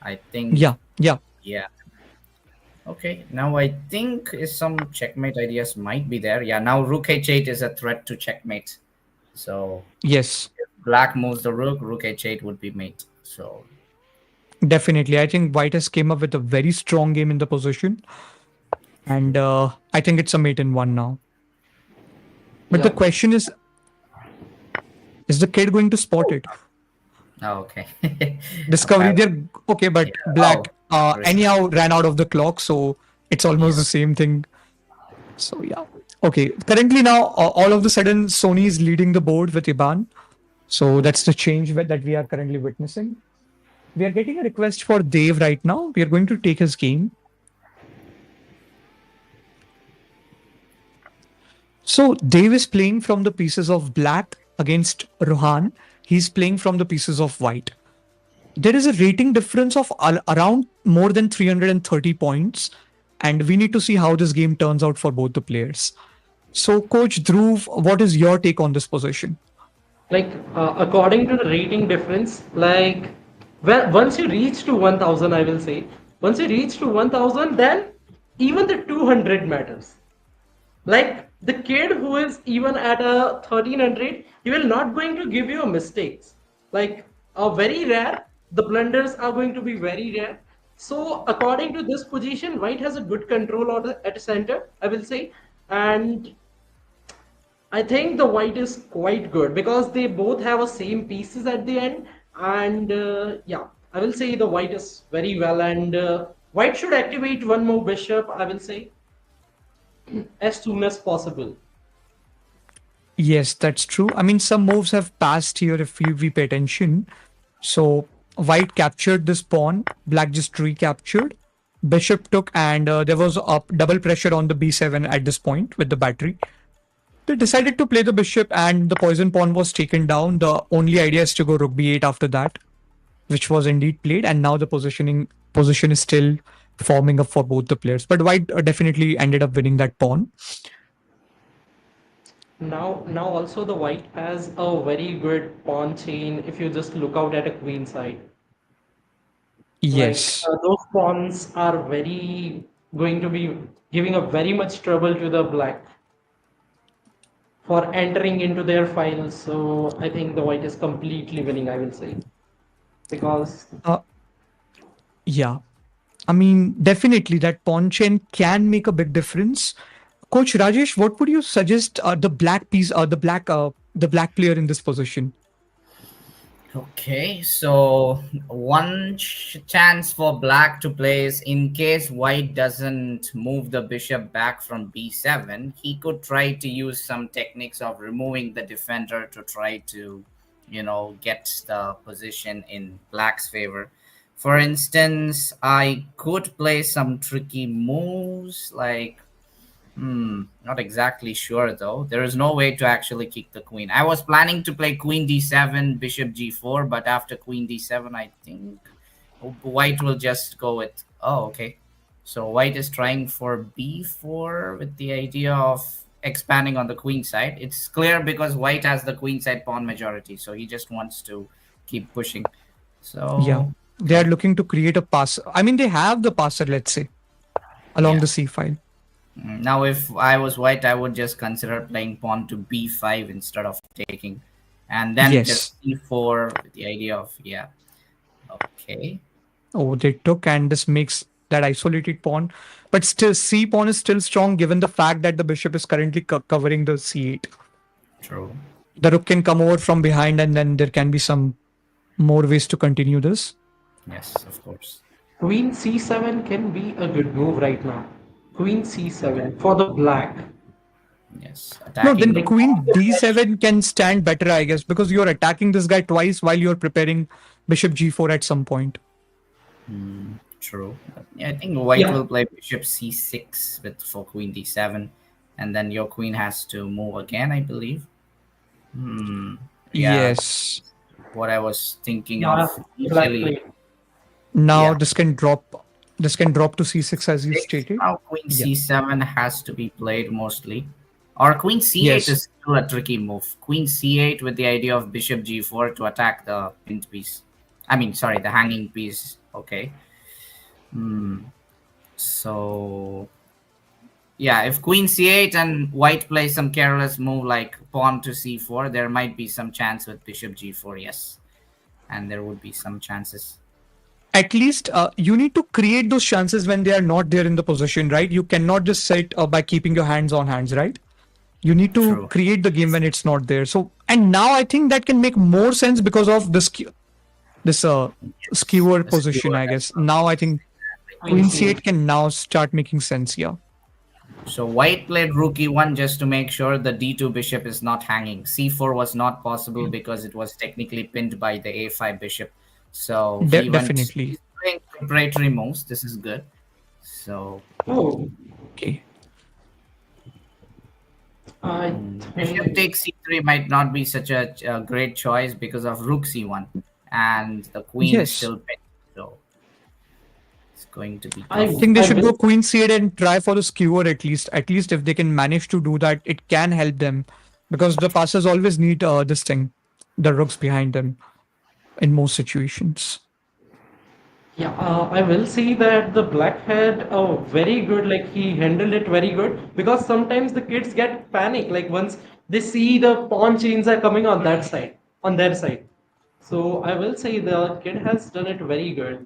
I think, Yeah, yeah, yeah. Okay, now I think some checkmate ideas might be there. Yeah, now rook h8 is a threat to checkmate. So yes, if black moves the rook h8 would be mate. So definitely. I think white has came up with a very strong game in the position. And I think it's a mate in one now. But the Yeah. question is the kid going to spot it? oh, okay. Discovery, I- they're okay, but yeah, black sorry. anyhow ran out of the clock, so it's almost the same thing. So yeah. Okay. Currently now, all of the sudden, Sony is leading the board with Iban. So that's the change that we are currently witnessing. We are getting a request for Dave right now. We are going to take his game. So Dave is playing from the pieces of black against Rohan. He's playing from the pieces of white. There is a rating difference of around more than 330 points, and we need to see how this game turns out for both the players. So, Coach Dhruv, what is your take on this position? Like according to the rating difference, like well, once you reach to 1000, I will say, once you reach to 1000, then even the 200 matters. Like the kid who is even at a 1300, he will not going to give you a mistakes. Like very rare, the blunders are going to be very rare. So according to this position, white has a good control at the center, I will say, and I think the white is quite good because they both have a same pieces at the end, and yeah, I will say the white is very well, and white should activate one more bishop, I will say, as soon as possible. Yes, that's true. I mean, some moves have passed here if we pay attention. So, white captured this pawn, black just recaptured. Bishop took, and there was double pressure on the b7 at this point with the battery. They decided to play the bishop, and the poison pawn was taken down. The only idea is to go rook b8 after that, which was indeed played, and now the position is still forming up for both the players. But white definitely ended up winning that pawn. Now also the white has a very good pawn chain if you just look out at a queen side. Like Yes. those pawns are very going to be giving a very much trouble to the black for entering into their files. So I think the white is completely winning, I will say. Because Uh, yeah. I mean, definitely that pawn chain can make a big difference. Coach Rajesh, what would you suggest the black piece, the black player in this position? Okay, so one chance for black to play is in case white doesn't move the bishop back from b7, he could try to use some techniques of removing the defender to try to, get the position in black's favor. For instance, I could play some tricky moves like not exactly sure though. There is no way to actually kick the queen. I was planning to play queen d7, bishop g4, but after queen d7, I think white will just go with. Oh, okay. So white is trying for b4 with the idea of expanding on the queen side. It's clear because white has the queen side pawn majority, so he just wants to keep pushing. Yeah. So They are looking to create a pass. I mean, they have the passer, let's say, along yeah. the c file. Now, if I was white, I would just consider playing pawn to b5 instead of taking, and then Yes. just e4 with the idea of yeah. Okay. Oh, they took, and this makes that isolated pawn. But still, c pawn is still strong given the fact that the bishop is currently covering the c8. True. The rook can come over from behind, and then there can be some more ways to continue this. Yes, of course. queen c7 can be a good move right now. Queen c7 for the black. Yes, No, attacking then the queen pawn. d7 can stand better, I guess, because you're attacking this guy twice while you're preparing bishop g4 at some point. True. Yeah, I think white Yeah. will play bishop c6 with for queen d7, and then your queen has to move again, I believe. Yeah, Yes. what I was thinking of Yeah, black initially. play. Now Yeah. this can drop. This can drop to c6 as you Six. stated. Now queen Yeah. c7 has to be played mostly. Or queen c8 Yes. is still a tricky move. Queen c8 with the idea of bishop g4 to attack the pinned piece. I mean, sorry, the hanging piece. Okay. So yeah, if queen c8 and white plays some careless move like pawn to c4, there might be some chance with bishop g4, yes. And there would be some chances. At least you need to create those chances when they are not there in the position, right? You cannot just sit by keeping your hands on hands, right? You need to True. create the game when it's not there. So, and now I think that can make more sense because of this skewer The position, skewer I as guess. well. Now I think Queen queen c8. c8 can now start making sense here. So white played rook e1 just to make sure the d2 bishop is not hanging. c4 was not possible because it was technically pinned by the a5 bishop. So Definitely. he's playing preparatory moves. This is good. So Oh, Okay. I bishop think takes c3 might not be such a great choice because of rook c1, and the queen is Yes. still pinned. So it's going to be I tough. I think they I should go will queen c8 and try for the skewer at least. At least if they can manage to do that, it can help them because the passers always need this thing, the rooks behind them in most situations. Yeah, I will say that the black had a very good, like he handled it very good because sometimes the kids get panic, like once they see the pawn chains are coming on that side, on their side. So I will say the kid has done it very good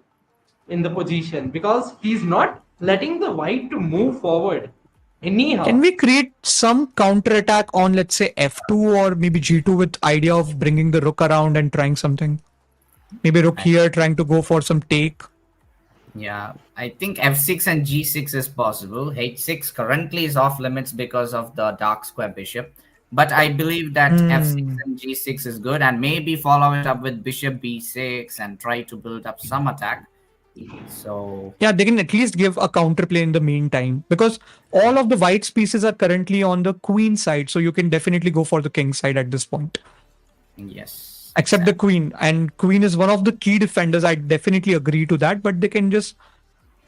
in the position because he's not letting the white to move forward Can anyhow. we create some counter attack on, let's say, f2 or maybe g2 with idea of bringing the rook around and trying something? Maybe rook here trying to go for some take. Yeah, I think f6 and g6 is possible. h6 currently is off limits because of the dark square bishop. But I believe that f6 Hmm. and g6 is good, and maybe follow it up with bishop b6 and try to build up some attack. So Yeah, they can at least give a counterplay in the meantime because all of the white's pieces are currently on the queen side, so you can definitely go for the king side at this point. yes, Except the exactly. queen, and queen is one of the key defenders. I definitely agree to that, but they can just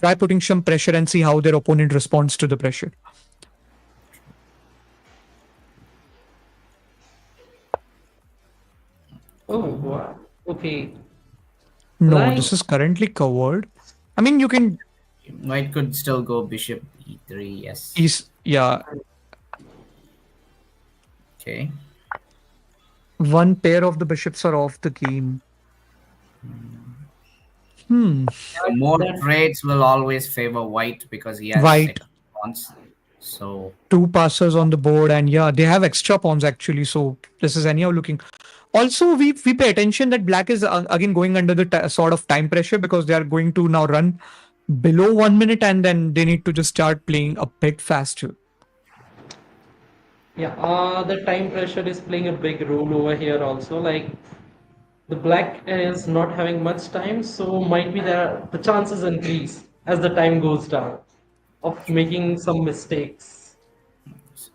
try putting some pressure and see how their opponent responds to the pressure. Oh, wow. Okay. No, Like, this is currently covered. I mean, you can White could still go bishop e3. Yes. yeah, Okay. one pair of the bishops are off the game. Hmm, So more that trades will always favor white because he has white. extra pawns. So Two passes on the board, and yeah, they have extra pawns actually. So this is anyhow looking. Also, we pay attention that black is again going under the sort of time pressure because they are going to now run below 1 minute, and then they need to just start playing a bit faster. yeah, the time pressure is playing a big role over here also. Like the black is not having much time, so might be the chances increase as the time goes down of making some mistakes.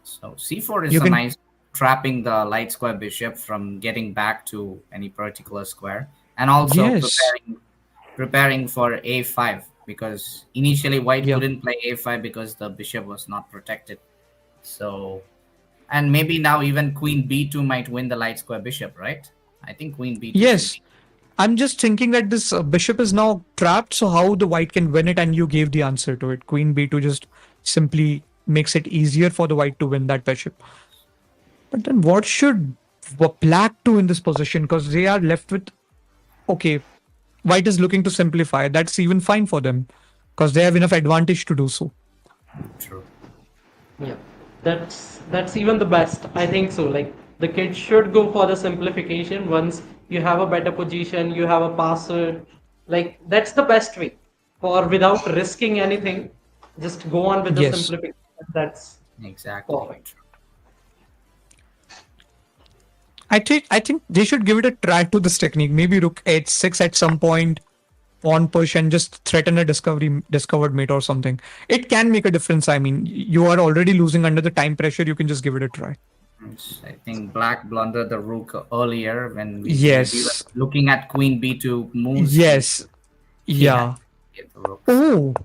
so c4 is You a can nice trapping the light square bishop from getting back to any particular square, and also yes, preparing for a5 because initially white yeah, couldn't play a5 because the bishop was not protected. So and maybe now even queen b2 might win the light square bishop, right? I think queen b2 should yes. be. I'm just thinking that this bishop is now trapped, so how the white can win it, and you gave the answer to it. Queen b2 just simply makes it easier for the white to win that bishop. But then what should black do in this position? Because they are left with, okay, white is looking to simplify. That's even fine for them because they have enough advantage to do so. True. Yeah, that's even the best. I think so. Like the kid should go for the simplification. Once you have a better position, you have a passer. Like that's the best way for without risking anything. Just go on with the Yes. simplification. That's Exactly. perfect. I think they should give it a try to this technique. Maybe rook h6 at some point, pawn push, and just threaten a discovered mate or something. It can make a difference. I mean, you are already losing under the time pressure. You can just give it a try. Yes, I think black blundered the rook earlier when we were Yes. looking at queen b2 moves. Yes. He had Yeah. to get the rooks. Oh,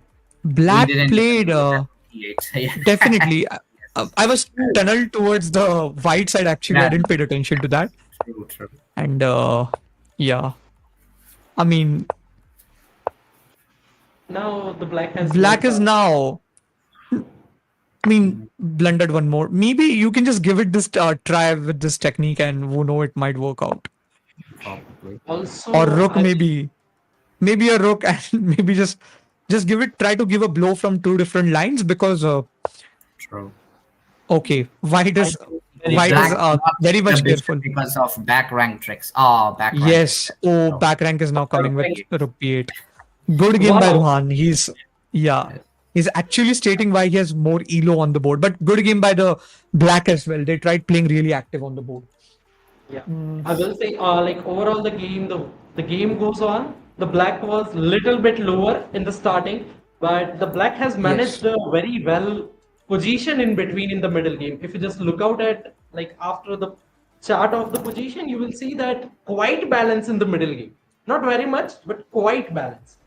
We black didn't even played. look at e8. Yeah. Definitely. I was tunneled towards the white side actually. I Yeah, didn't pay attention to that. true, true. And yeah, I mean, Now the black has more black is chance. now, I mean, blundered one more. Maybe you can just give it this try with this technique and who know it might work out. Probably. Or Also, rook I think maybe a rook and maybe just give it, try to give a blow from two different lines because True. okay, I think very white is Black true. cannot very cheat the much bishop careful. because of back rank tricks. Oh, back rank tricks. Yes. Oh, So, back rank is now coming with rook rook b8. Good game by Wow. Ruhan. Yeah, e8. he's actually stating why he has more elo on the board. But good game by the black as well. They tried playing really active on the board. Yeah, I will say, like overall, the game goes on. The black was little bit lower in the starting, but the black has Yes, managed a very well position in between in the middle game. If you just look out at like after the chart of the position, you will see that quite balance in the middle game. Not very much, but quite balance.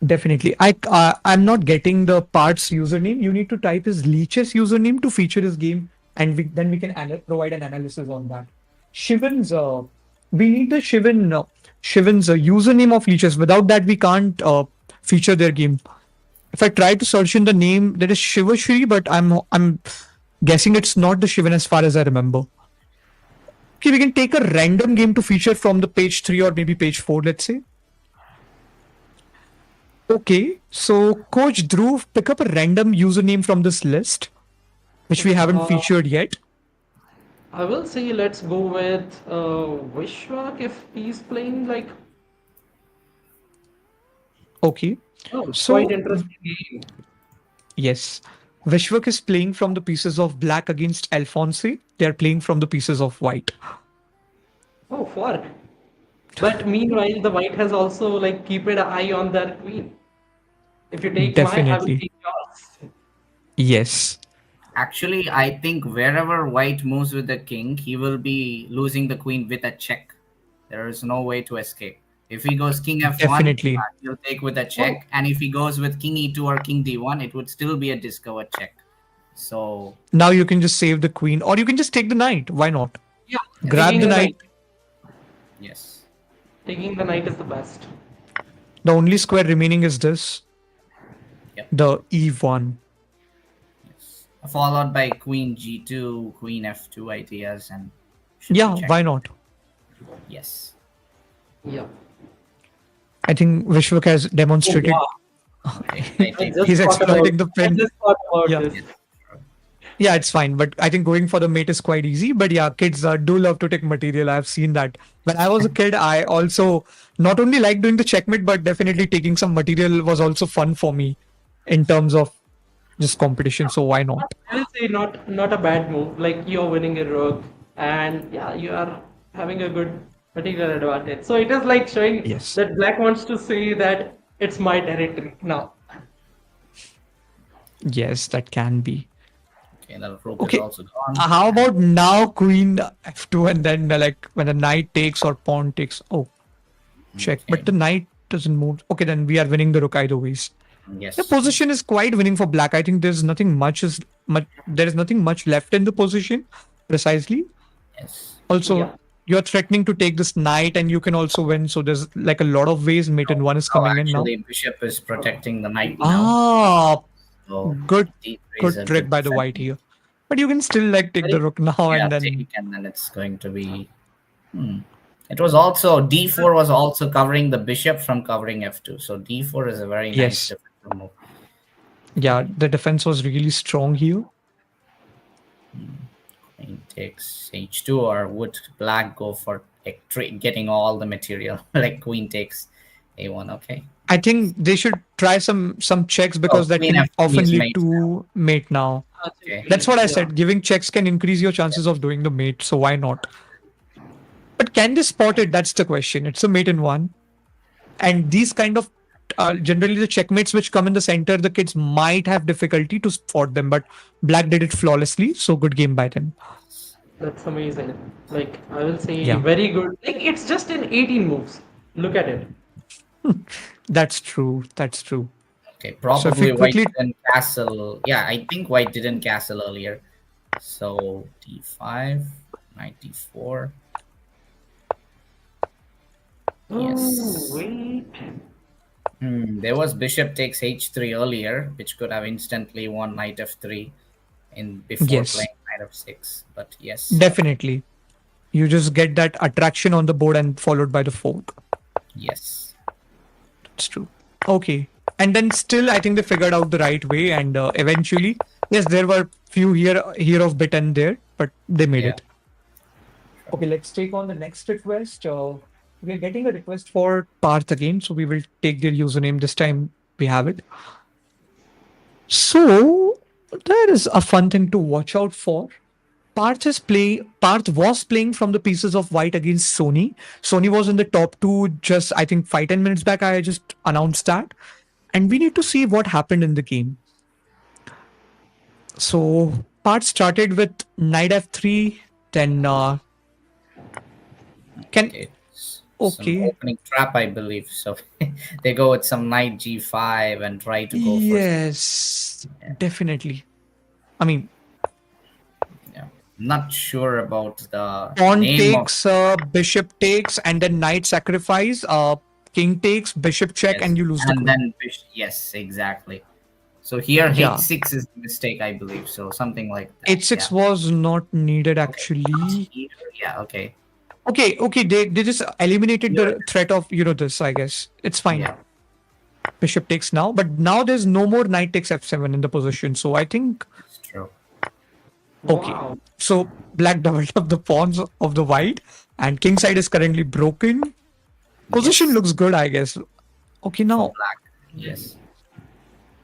definitely. I'm not getting the parts username. You need to type his Leech's username to feature his game, and then we can provide an analysis on that. Shivan's we need the Shivan's username of Leeches. Without that, we can't feature their game. If I try to search in the name, there is Shivashri, but I'm guessing it's not the Shivan as far as I remember. Okay, we can take a random game to feature from the page 3 or maybe page 4, let's say. Okay, so Coach Dhruv, pick up a random username from this list, which we Okay, haven't featured yet. I will say let's go with Vishwak if he's playing like Okay, oh, quite so interesting game. yes, Vishwak is playing from the pieces of black against Alphonse. They are playing from the pieces of white. Oh, fork. But meanwhile, the white has also like keep an eye on their queen. If you take mine, I will Definitely. take yours. Yes. Actually, I think wherever white moves with the king, he will be losing the queen with a check. There is no way to escape. If he goes king f1, Definitely. he'll take with a Oh, check. And if he goes with king e2 or king d1, it would still be a discovered check. So, Now you can just save the queen, or you can just take the knight. Why not? yeah, yes, Grab taking the the knight. knight. yes, Taking the knight is the best. The only square remaining is this, yep, the e1. yes. Followed by queen g2, queen f2 ideas, and should be Yeah, checked. why not? Yes. Yeah. I think Vishwak has Oh, demonstrated wow. I I take just he's thought about. exploiting the I pin. just thought about Yeah. this. Yeah, it's fine. But I think going for the mate is quite easy. But yeah, kids do love to take material. I've seen that. When I was a kid, I also not only liked doing the checkmate, but definitely taking some material was also fun for me in terms of just competition. So why not? I will say not a bad move. Like you're winning a rook, and yeah, you are having a good material advantage. So it is like showing Yes. that black wants to say that it's my territory now. Yes, that can be. Okay, the rook is Okay. also gone. How about now queen f2 and then like when the knight takes or pawn takes? Oh, check. Okay. But the knight doesn't move. Okay, then we are winning the rook either ways. The Yes. position is quite winning for black. I think there's nothing much there is nothing much left in the position precisely. Yes. Also, Yeah. you're threatening to take this knight and you can also win. So there's like a lot of ways. Mate in one is Oh, coming in now. actually, bishop is protecting the knight now. Ah, So good d3 is a good trick good by the white defense. here. But you can still like take the Very rook now Yeah, and then take, and then it's going to be. It was also d4 was also covering the bishop from covering f2. So d4 is a very nice yes. defensive move. Yeah, the defense was really strong here. Queen takes h2, or would black go for getting all the material like queen takes a1? Okay. I think they should try some checks Oh, because that queen can f3 often is lead mate. to mate now. Okay. That's what I Yeah. said. Giving checks can increase your chances of doing the mate, so why not? But can they spot it? That's the question. It's a mate in one. And these kind of generally the checkmates which come in the center, the kids might have difficulty to spot them, but black did it flawlessly. So good game by them. That's amazing. Like I will say Yeah, very good. Like it's just in 18 moves. Look at it. that's true. That's true. Okay, So if we probably white quickly, didn't castle. Yeah, I think white didn't castle earlier. So d5, knight d4. Yes. Oh, wait. There was bishop takes h3 earlier, which could have instantly won knight f3 in before yes, playing knight f6. But yes, definitely. You just get that attraction on the board and followed by the fork. yes, It's true. Okay. And then still, I think they figured out the right way, and eventually, yes, there were few here of bit and there, but they made yeah. it. Okay, let's take on the next request. We're getting a request for Parth again, so we will take their username. This time we have it. So there is a fun thing to watch out for. Parth was playing from the pieces of white against Sony. Sony was in the top two just I think 5-10 minutes back. I just announced that. And we need to see what happened in the game. So Parth started with knight f3, then can It's okay. some opening trap, I believe. So they go with some knight g5 and try to go for. Yes, definitely. I mean, Yeah. Not sure about the pawn name of. takes, bishop takes, and then knight sacrifice. King takes, bishop check, Yes, and you lose the and queen. then yes, exactly. So here Yeah, h6 is the mistake, I believe. So something like that. h6 was not needed actually. Yeah. Yeah. Okay. Okay. They just eliminated Yeah. the threat of this. I guess it's fine. Yeah. Bishop takes now, but now there's no more knight takes f7 in the position. So I think It's true. okay. Wow. So black doubled up the pawns of the white, and king side is currently broken. Position Yes. looks good, I guess. Okay, For now black. Yes.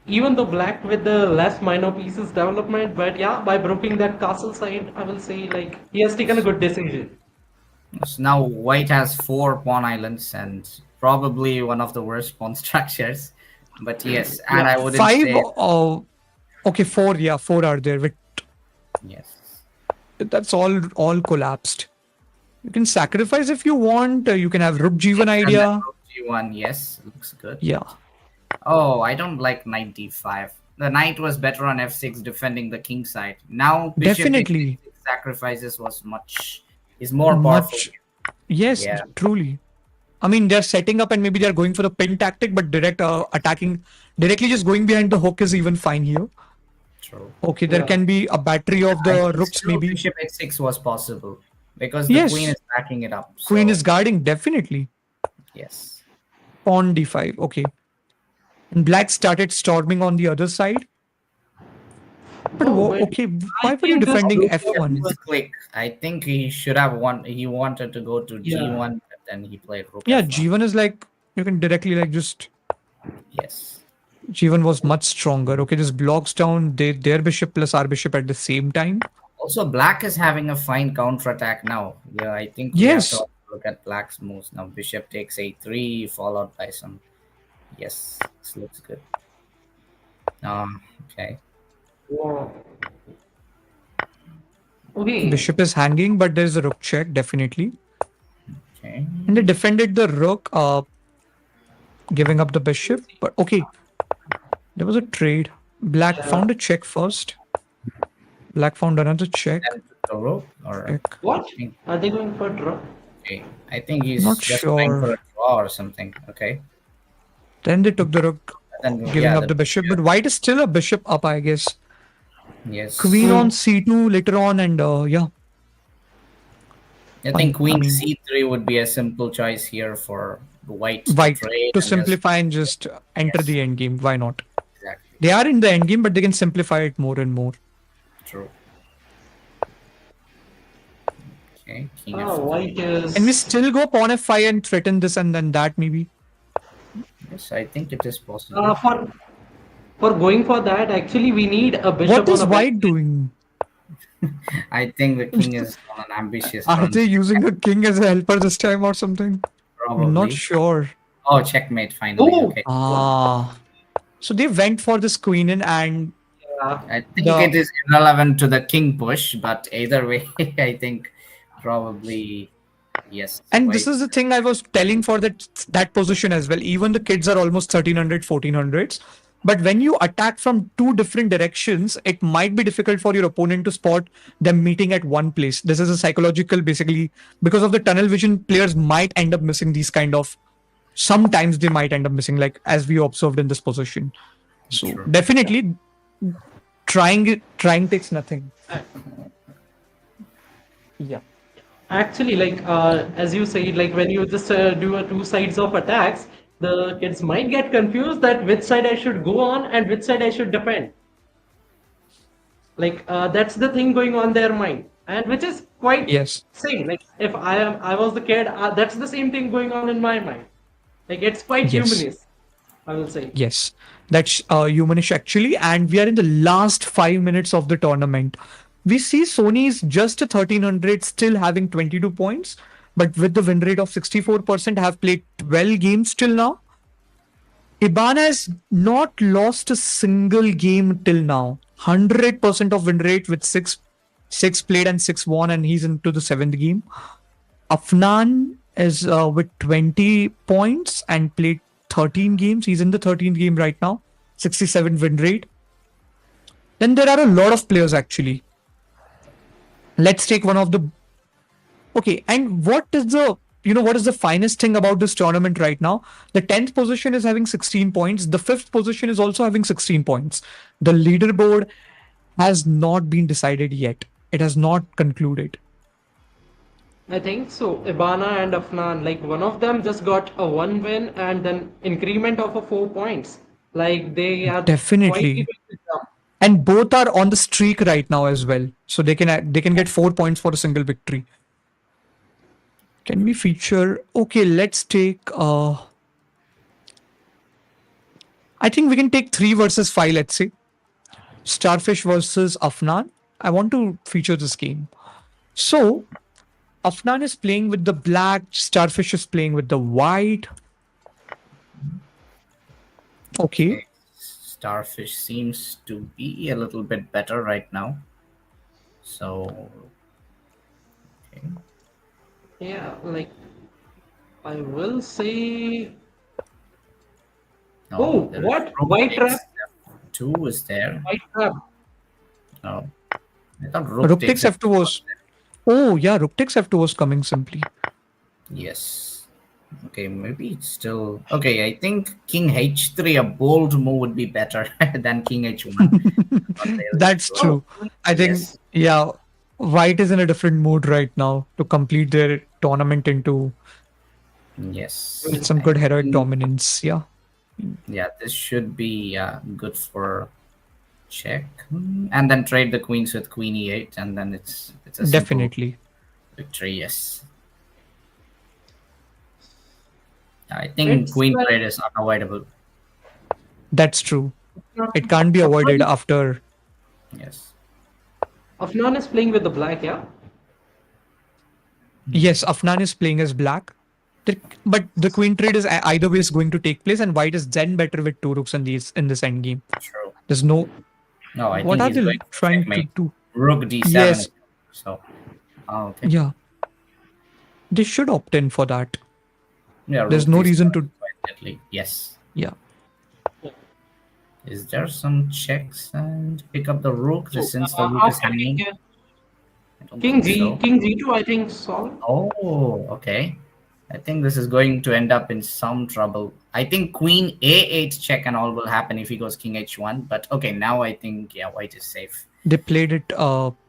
Even though black with the less minor pieces development, but yeah, by breaking that castle side, I will say like he has taken a good decision. So now white has 4 pawn islands and probably one of the worst pawn structures. But yes, and I wouldn't Five. say Okay, four. Yeah, four are there. With yes. that's all collapsed. You can sacrifice if you want. You can have Rook G1 And then idea. rook g1, yes, looks good. Yeah, Oh, I don't like knight d5. The knight was better on f6 defending the king side. Now bishop definitely. d6 sacrifices is more powerful. Much. Yes, Yeah, truly. I mean, they're setting up and maybe they're going for the pin tactic, but direct attacking, directly just going behind the hook is even fine here. true. Okay, there can be a battery of I the think rooks still maybe. bishop h6 was possible because the queen Yes, is backing it up. queen So is guarding, definitely. yes. Pawn d5, okay. And black started storming on the other side. But Oh, but okay, I why were you think this defending rook f1? was Misclick. I think he should have won. He wanted to go to yeah. g1, but then he played rook Yeah, f1. g1 is like, you can directly like just, Yes. g1 was much stronger. Okay, this blocks down their bishop plus our bishop at the same time. Also, black is having a fine counterattack now. Yeah, I think we have to Yes, look at black's moves now. Bishop takes a3, followed by some. Yes, this looks good. Okay. Wow. Okay. bishop is hanging, but there's a rook check, definitely. Okay. And they defended the rook, giving up the bishop. But okay, there was a trade. Black found a check first. Black found another check. Then to the rook, or Check. What? I think, Are they going for draw? okay. I think he's Not just going for sure. a draw or something. Okay. Then they took the rook, Then giving yeah, up the bishop. But white is still a bishop up, I guess. yes. Queen on c2 later on, and yeah, I think queen mean, c3 would be a simple choice here for the white to white trade to and just simplify and just enter Yes. the end game. Why not? exactly They are in the end game, but they can simplify it more and more. true. Okay, king Ah, f3. white is. And we still go pawn f5 and threaten this and then that maybe. Yes, I think it is possible. For going for that, actually, we need a bishop What on is a white doing? I think the king is on an ambitious Are run. they using a king as a helper this time or something? Not Probably. sure. Oh, checkmate finally. Oh! Okay. Ah. So they went for this queen in and I think The- it is irrelevant to the king push, but either way, I think probably yes. and white. this is the thing I was telling for that position as well. Even the kids are almost 1300, 1400s. But when you attack from two different directions, it might be difficult for your opponent to spot them meeting at one place. This is a psychological, basically, because of the tunnel vision, players might end up missing these kind of. Sometimes they might end up missing, like as we observed in this position. So True. definitely, trying takes nothing. Yeah. Actually, like as you said, like when you just do a two sides of attacks, the kids might get confused that which side I should go on and which side I should defend. Like that's the thing going on their mind, and which is quite Yes. same. Like if I was the kid, that's the same thing going on in my mind. Like it's quite Yes. humanist, I will say. Yes, that's humanish actually. And we are in the last 5 minutes of the tournament. We see Sony is just a 1300, still having 22 points, but with the win rate of 64%, have played 12 games till now. Ibana has not lost a single game till now. 100% of win rate with six played and 6 won, and he's into the 7th game. Afnan is with 20 points and played 13 games. He's in the 13th game right now. 67 win rate. Then there are a lot of players actually. Let's take one of the. Okay, and what is the finest thing about this tournament right now? The 10th position is having 16 points. The 5th position is also having 16 points. The leaderboard has not been decided yet. It has not concluded. I think so. Ibana and Afnan, like one of them just got a 1 win and then increment of a 4 points. Like they are Definitely. quite able to jump. And both are on the streak right now as well. So they can get 4 points for a single victory. Can we feature? Okay, let's take. I think we can take 3 versus 5. Let's say Starfish versus Afnan. I want to feature this game. So Afnan is playing with the black. Starfish is playing with the white. Okay. Starfish seems to be a little bit better right now. So, okay. Yeah, like I will say. No, Oh, there is what? Rook White takes trap? F2 is there. White trap. No, I thought Rook Rook takes takes F2 was. Oh, yeah, Rook takes F2 was coming simply. Yes. Okay, maybe it's still okay. I think King H3, a bold move would be better than King H1. Not really That's sure. true. I think, Yes. yeah, white is in a different mood right now to complete their tournament into Yes. with some I good heroic think- dominance. Yeah, Yeah, this should be good for check, and then trade the queens with Queen E8, and then it's a simple definitely. victory. Yes. I think It's queen like- trade is unavoidable. That's true. It can't be avoided after. Yes. Afnan is playing with the black, yeah? Yes, Afnan is playing as black. But the queen trade is either way is going to take place, and white is then better with two rooks in this end game. True. There's no. No, I What think are he's they going to trying to checkmate. do? Rook D7. Yes. So, okay. Yeah, they should opt in for that. Yeah, There's Rook no D7 reason to. definitely. Yes. Yeah, Is there some checks and pick up the rook since the rook is After hanging? King, I don't King think G, so. King G2, I think solved. Oh, okay. I think this is going to end up in some trouble. I think Queen A8 check and all will happen if he goes King H1. But okay, now I think white is safe. they played it.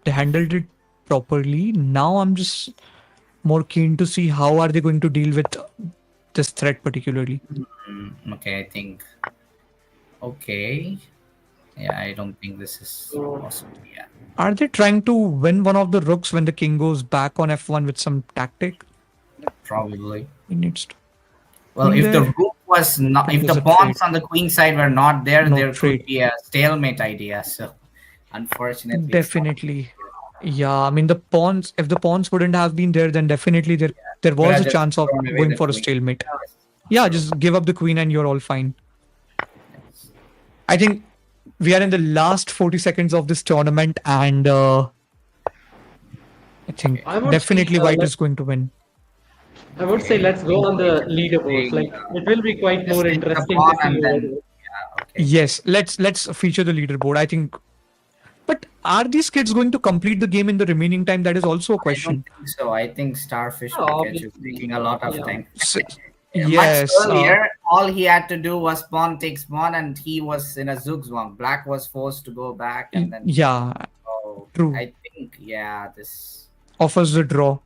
They handled it properly. Now I'm just more keen to see how are they going to deal with this threat particularly. Okay, I think. Okay. Yeah, I don't think this is possible. Yeah. Are they trying to win one of the rooks when the king goes back on F1 with some tactic? Probably. He needs to. Well, Queen if the there. rook was not, if There's the a pawns trade. on the queen side were not there, No there trade. could be a stalemate idea. So, unfortunately, it's not. Definitely. Yeah, I mean the pawns. If the pawns wouldn't have been there, then definitely there Could was have a just chance of thrown away going the for a queen. stalemate. Yeah, just give up the queen and you're all fine. I think we are in the last 40 seconds of this tournament, and I think I would definitely say, white let- is going to win. I would say let's go on the leaderboards. Like it will be quite more Just take the interesting pawn to see and what then okay. Yes, let's feature the leaderboard. I think. But are these kids going to complete the game in the remaining time? That is also a I question. don't think so. I think Starfish Oh, Pikachu is obviously. taking a lot of Yeah. time. S- Much yes. earlier, all he had to do was pawn takes pawn, and he was in a zugzwang. Black was forced to go back, and then Yeah, oh, true. I think this Offers the draw.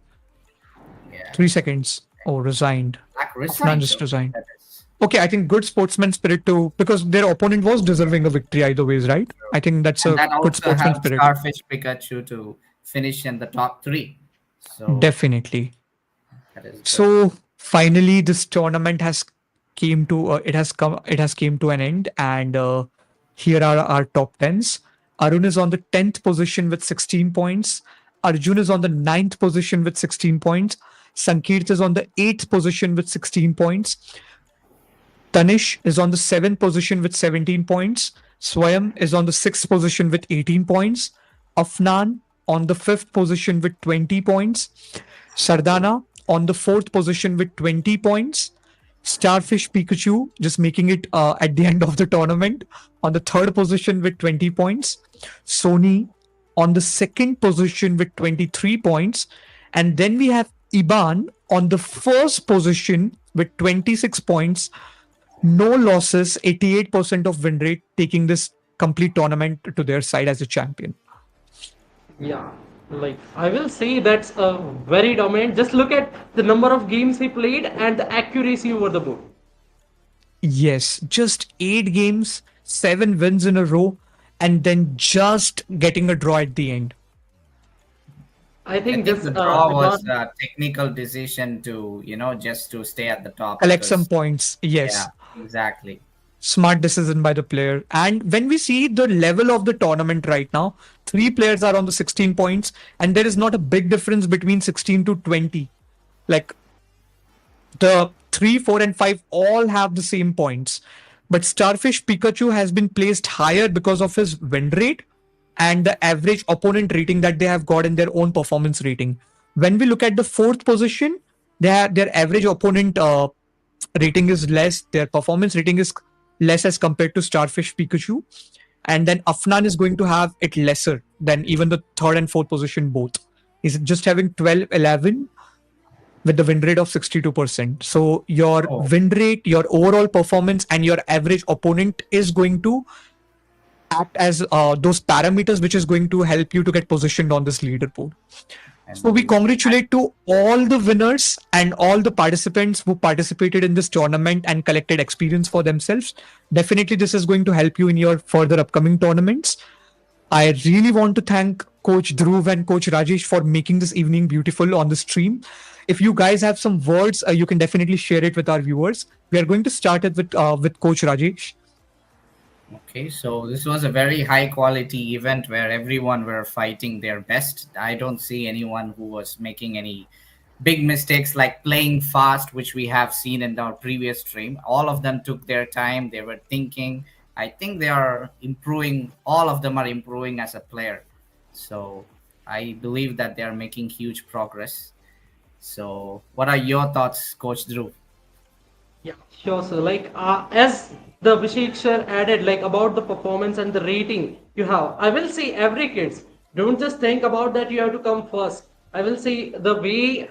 yeah. 3 seconds. Oh, resigned. Black Afnan resigned. just resigned. That is- Okay, I think good sportsman spirit too, because their opponent was deserving a victory either ways, right? I think that's a And that good also sportsman helped spirit. Starfish Pikachu to finish in the top 3. So Definitely. that is good. So finally, this tournament has came to it has came to an end, and here are our top tens. Arun is on the 10th position with 16 points. Arjun is on the 9th position with 16 points. Sankeet is on the 8th position with 16 points. Tanish is on the 7th position with 17 points. Swayam is on the 6th position with 18 points. Afnan on the 5th position with 20 points. Sardana on the 4th position with 20 points. Starfish Pikachu just making it at the end of the tournament on the 3rd position with 20 points. Sony on the 2nd position with 23 points. And then we have Iban on the 1st position with 26 points. No losses, 88% of win rate, taking this complete tournament to their side as a champion. Yeah, like I will say that's a very dominant. Just look at the number of games he played and the accuracy over the board. Yes, just 8 games, 7 wins in a row, and then just getting a draw at the end. I I think think just the draw was advan- a technical decision to just to stay at the top. Collect because- some points. Yes. Yeah, exactly. Smart decision by the player. And when we see the level of the tournament right now, 3 players are on the 16 points, and there is not a big difference between 16 to 20. Like the 3, 4, and 5 all have the same points. But Starfish Pikachu has been placed higher because of his win rate and the average opponent rating that they have got in their own performance rating. When we look at the 4th position, their average opponent rating is less, their performance rating is less as compared to Starfish Pikachu. And then Afnan is going to have it lesser than even the 3rd and 4th position both. He's just having 12, 11 with the win rate of 62%. So your win rate, your overall performance, and your average opponent is going to act as those parameters which is going to help you to get positioned on this leaderboard. So we congratulate to all the winners and all the participants who participated in this tournament and collected experience for themselves. Definitely this is going to help you in your further upcoming tournaments. I really want to thank Coach Dhruv and Coach Rajesh for making this evening beautiful on the stream. If you guys have some words, you can definitely share it with our viewers. We are going to start it with Coach Rajesh. Okay, so this was a very high quality event where everyone were fighting their best. I don't see anyone who was making any big mistakes like playing fast, which we have seen in our previous stream. All of them took their time. They were thinking. I think they are improving. All of them are improving as a player. So I believe that they are making huge progress. So what are your thoughts, Coach Dhruv? Yeah, sure. So, like, as the Abhishek sir added, like, about the performance and the rating you have, I will say every kids, don't just think about that you have to come first. I will say the way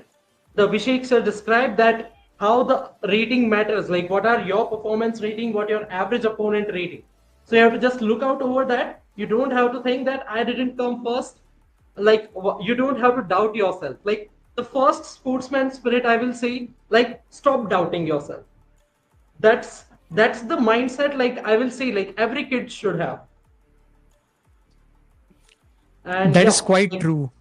the Abhishek sir described that how the rating matters, like, what are your performance rating, what your average opponent rating. So you have to just look out over that. You don't have to think that I didn't come first. Like, you don't have to doubt yourself. Like, the first sportsman spirit, I will say, like, stop doubting yourself. That's the mindset, like, I will say, like, every kid should have. And That yeah, is quite like, true.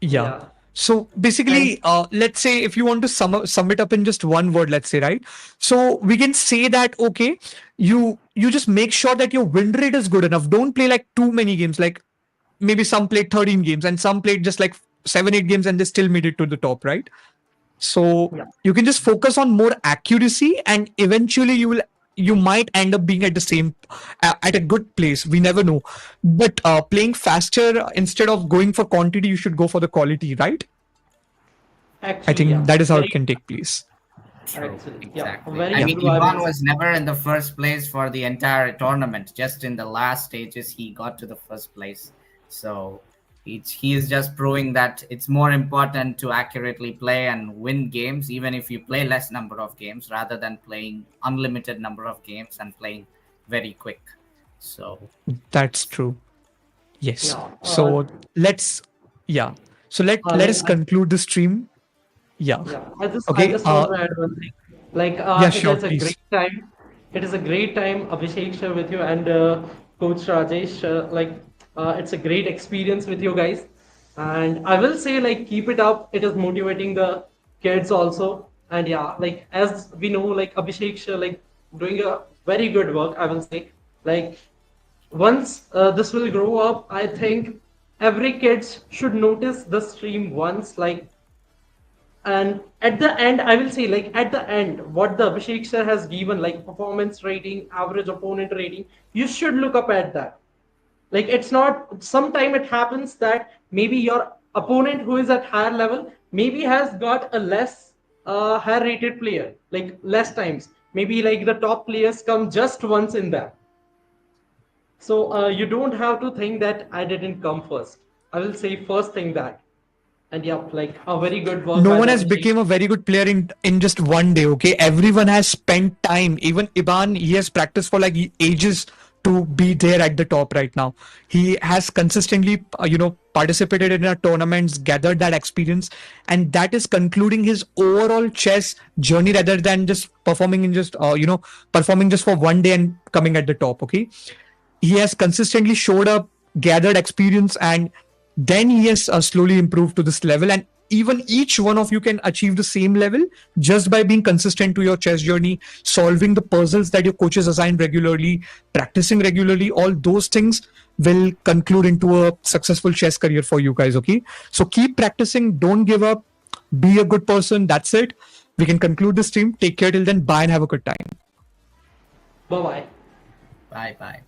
Yeah. yeah. So basically, let's say if you want to sum it up in just one word, let's say, right? So we can say that, okay, you just make sure that your win rate is good enough. Don't play like too many games. Like maybe some played 13 games and some played just like 7, 8 games and they still made it to the top, right? So Yeah. you can just focus on more accuracy and eventually you might end up being at the same at a good place. We never know. But playing faster instead of going for quantity, you should go for the quality, right? Actually, I think yeah, that is how very it can take place. True, actually, exactly. very I good. mean, Ivan was never in the first place for the entire tournament. Just in the last stages, he got to the first place. So he is just proving that it's more important to accurately play and win games, even if you play less number of games, rather than playing unlimited number of games and playing very quick. So That's true. Yes. Yeah. So let's yeah. So let Like, us conclude the stream. Yeah. yeah, I Okay. just want to add one thing. Like, Yeah, it sure, is a please. great time. It is a great time, Abhishek sir, with you and Coach Rajesh. It's a great experience with you guys. And I will say, like, keep it up. It is motivating the kids also. And yeah, like, as we know, like, Abhishek sir, like, doing a very good work, I will say. Like, once this will grow up, I think every kids should notice the stream once, like, and at the end, I will say, like, at the end, what the Abhishek sir has given, like, performance rating, average opponent rating, you should look up at that. Like, it's not, sometime it happens that maybe your opponent who is at higher level maybe has got a less higher rated player, like, less times. Maybe like the top players come just once in that. So you don't have to think that I didn't come first. I will say first thing that. And yeah, like, a very good work No by one the has Abhishek. become a very good player in just one day. Okay, everyone has spent time. Even Iban, he has practiced for like ages to be there at the top right now. He has consistently participated in our tournaments, gathered that experience, and that is concluding his overall chess journey rather than just performing in just performing just for one day and coming at the top. Okay, he has consistently showed up, gathered experience, and then he has slowly improved to this level. And even each one of you can achieve the same level just by being consistent to your chess journey, solving the puzzles that your coaches assign regularly, practicing regularly. All those things will conclude into a successful chess career for you guys. Okay, so keep practicing, don't give up, be a good person. That's it. We can conclude this stream. Take care till then. Bye and have a good time. Bye bye. Bye bye.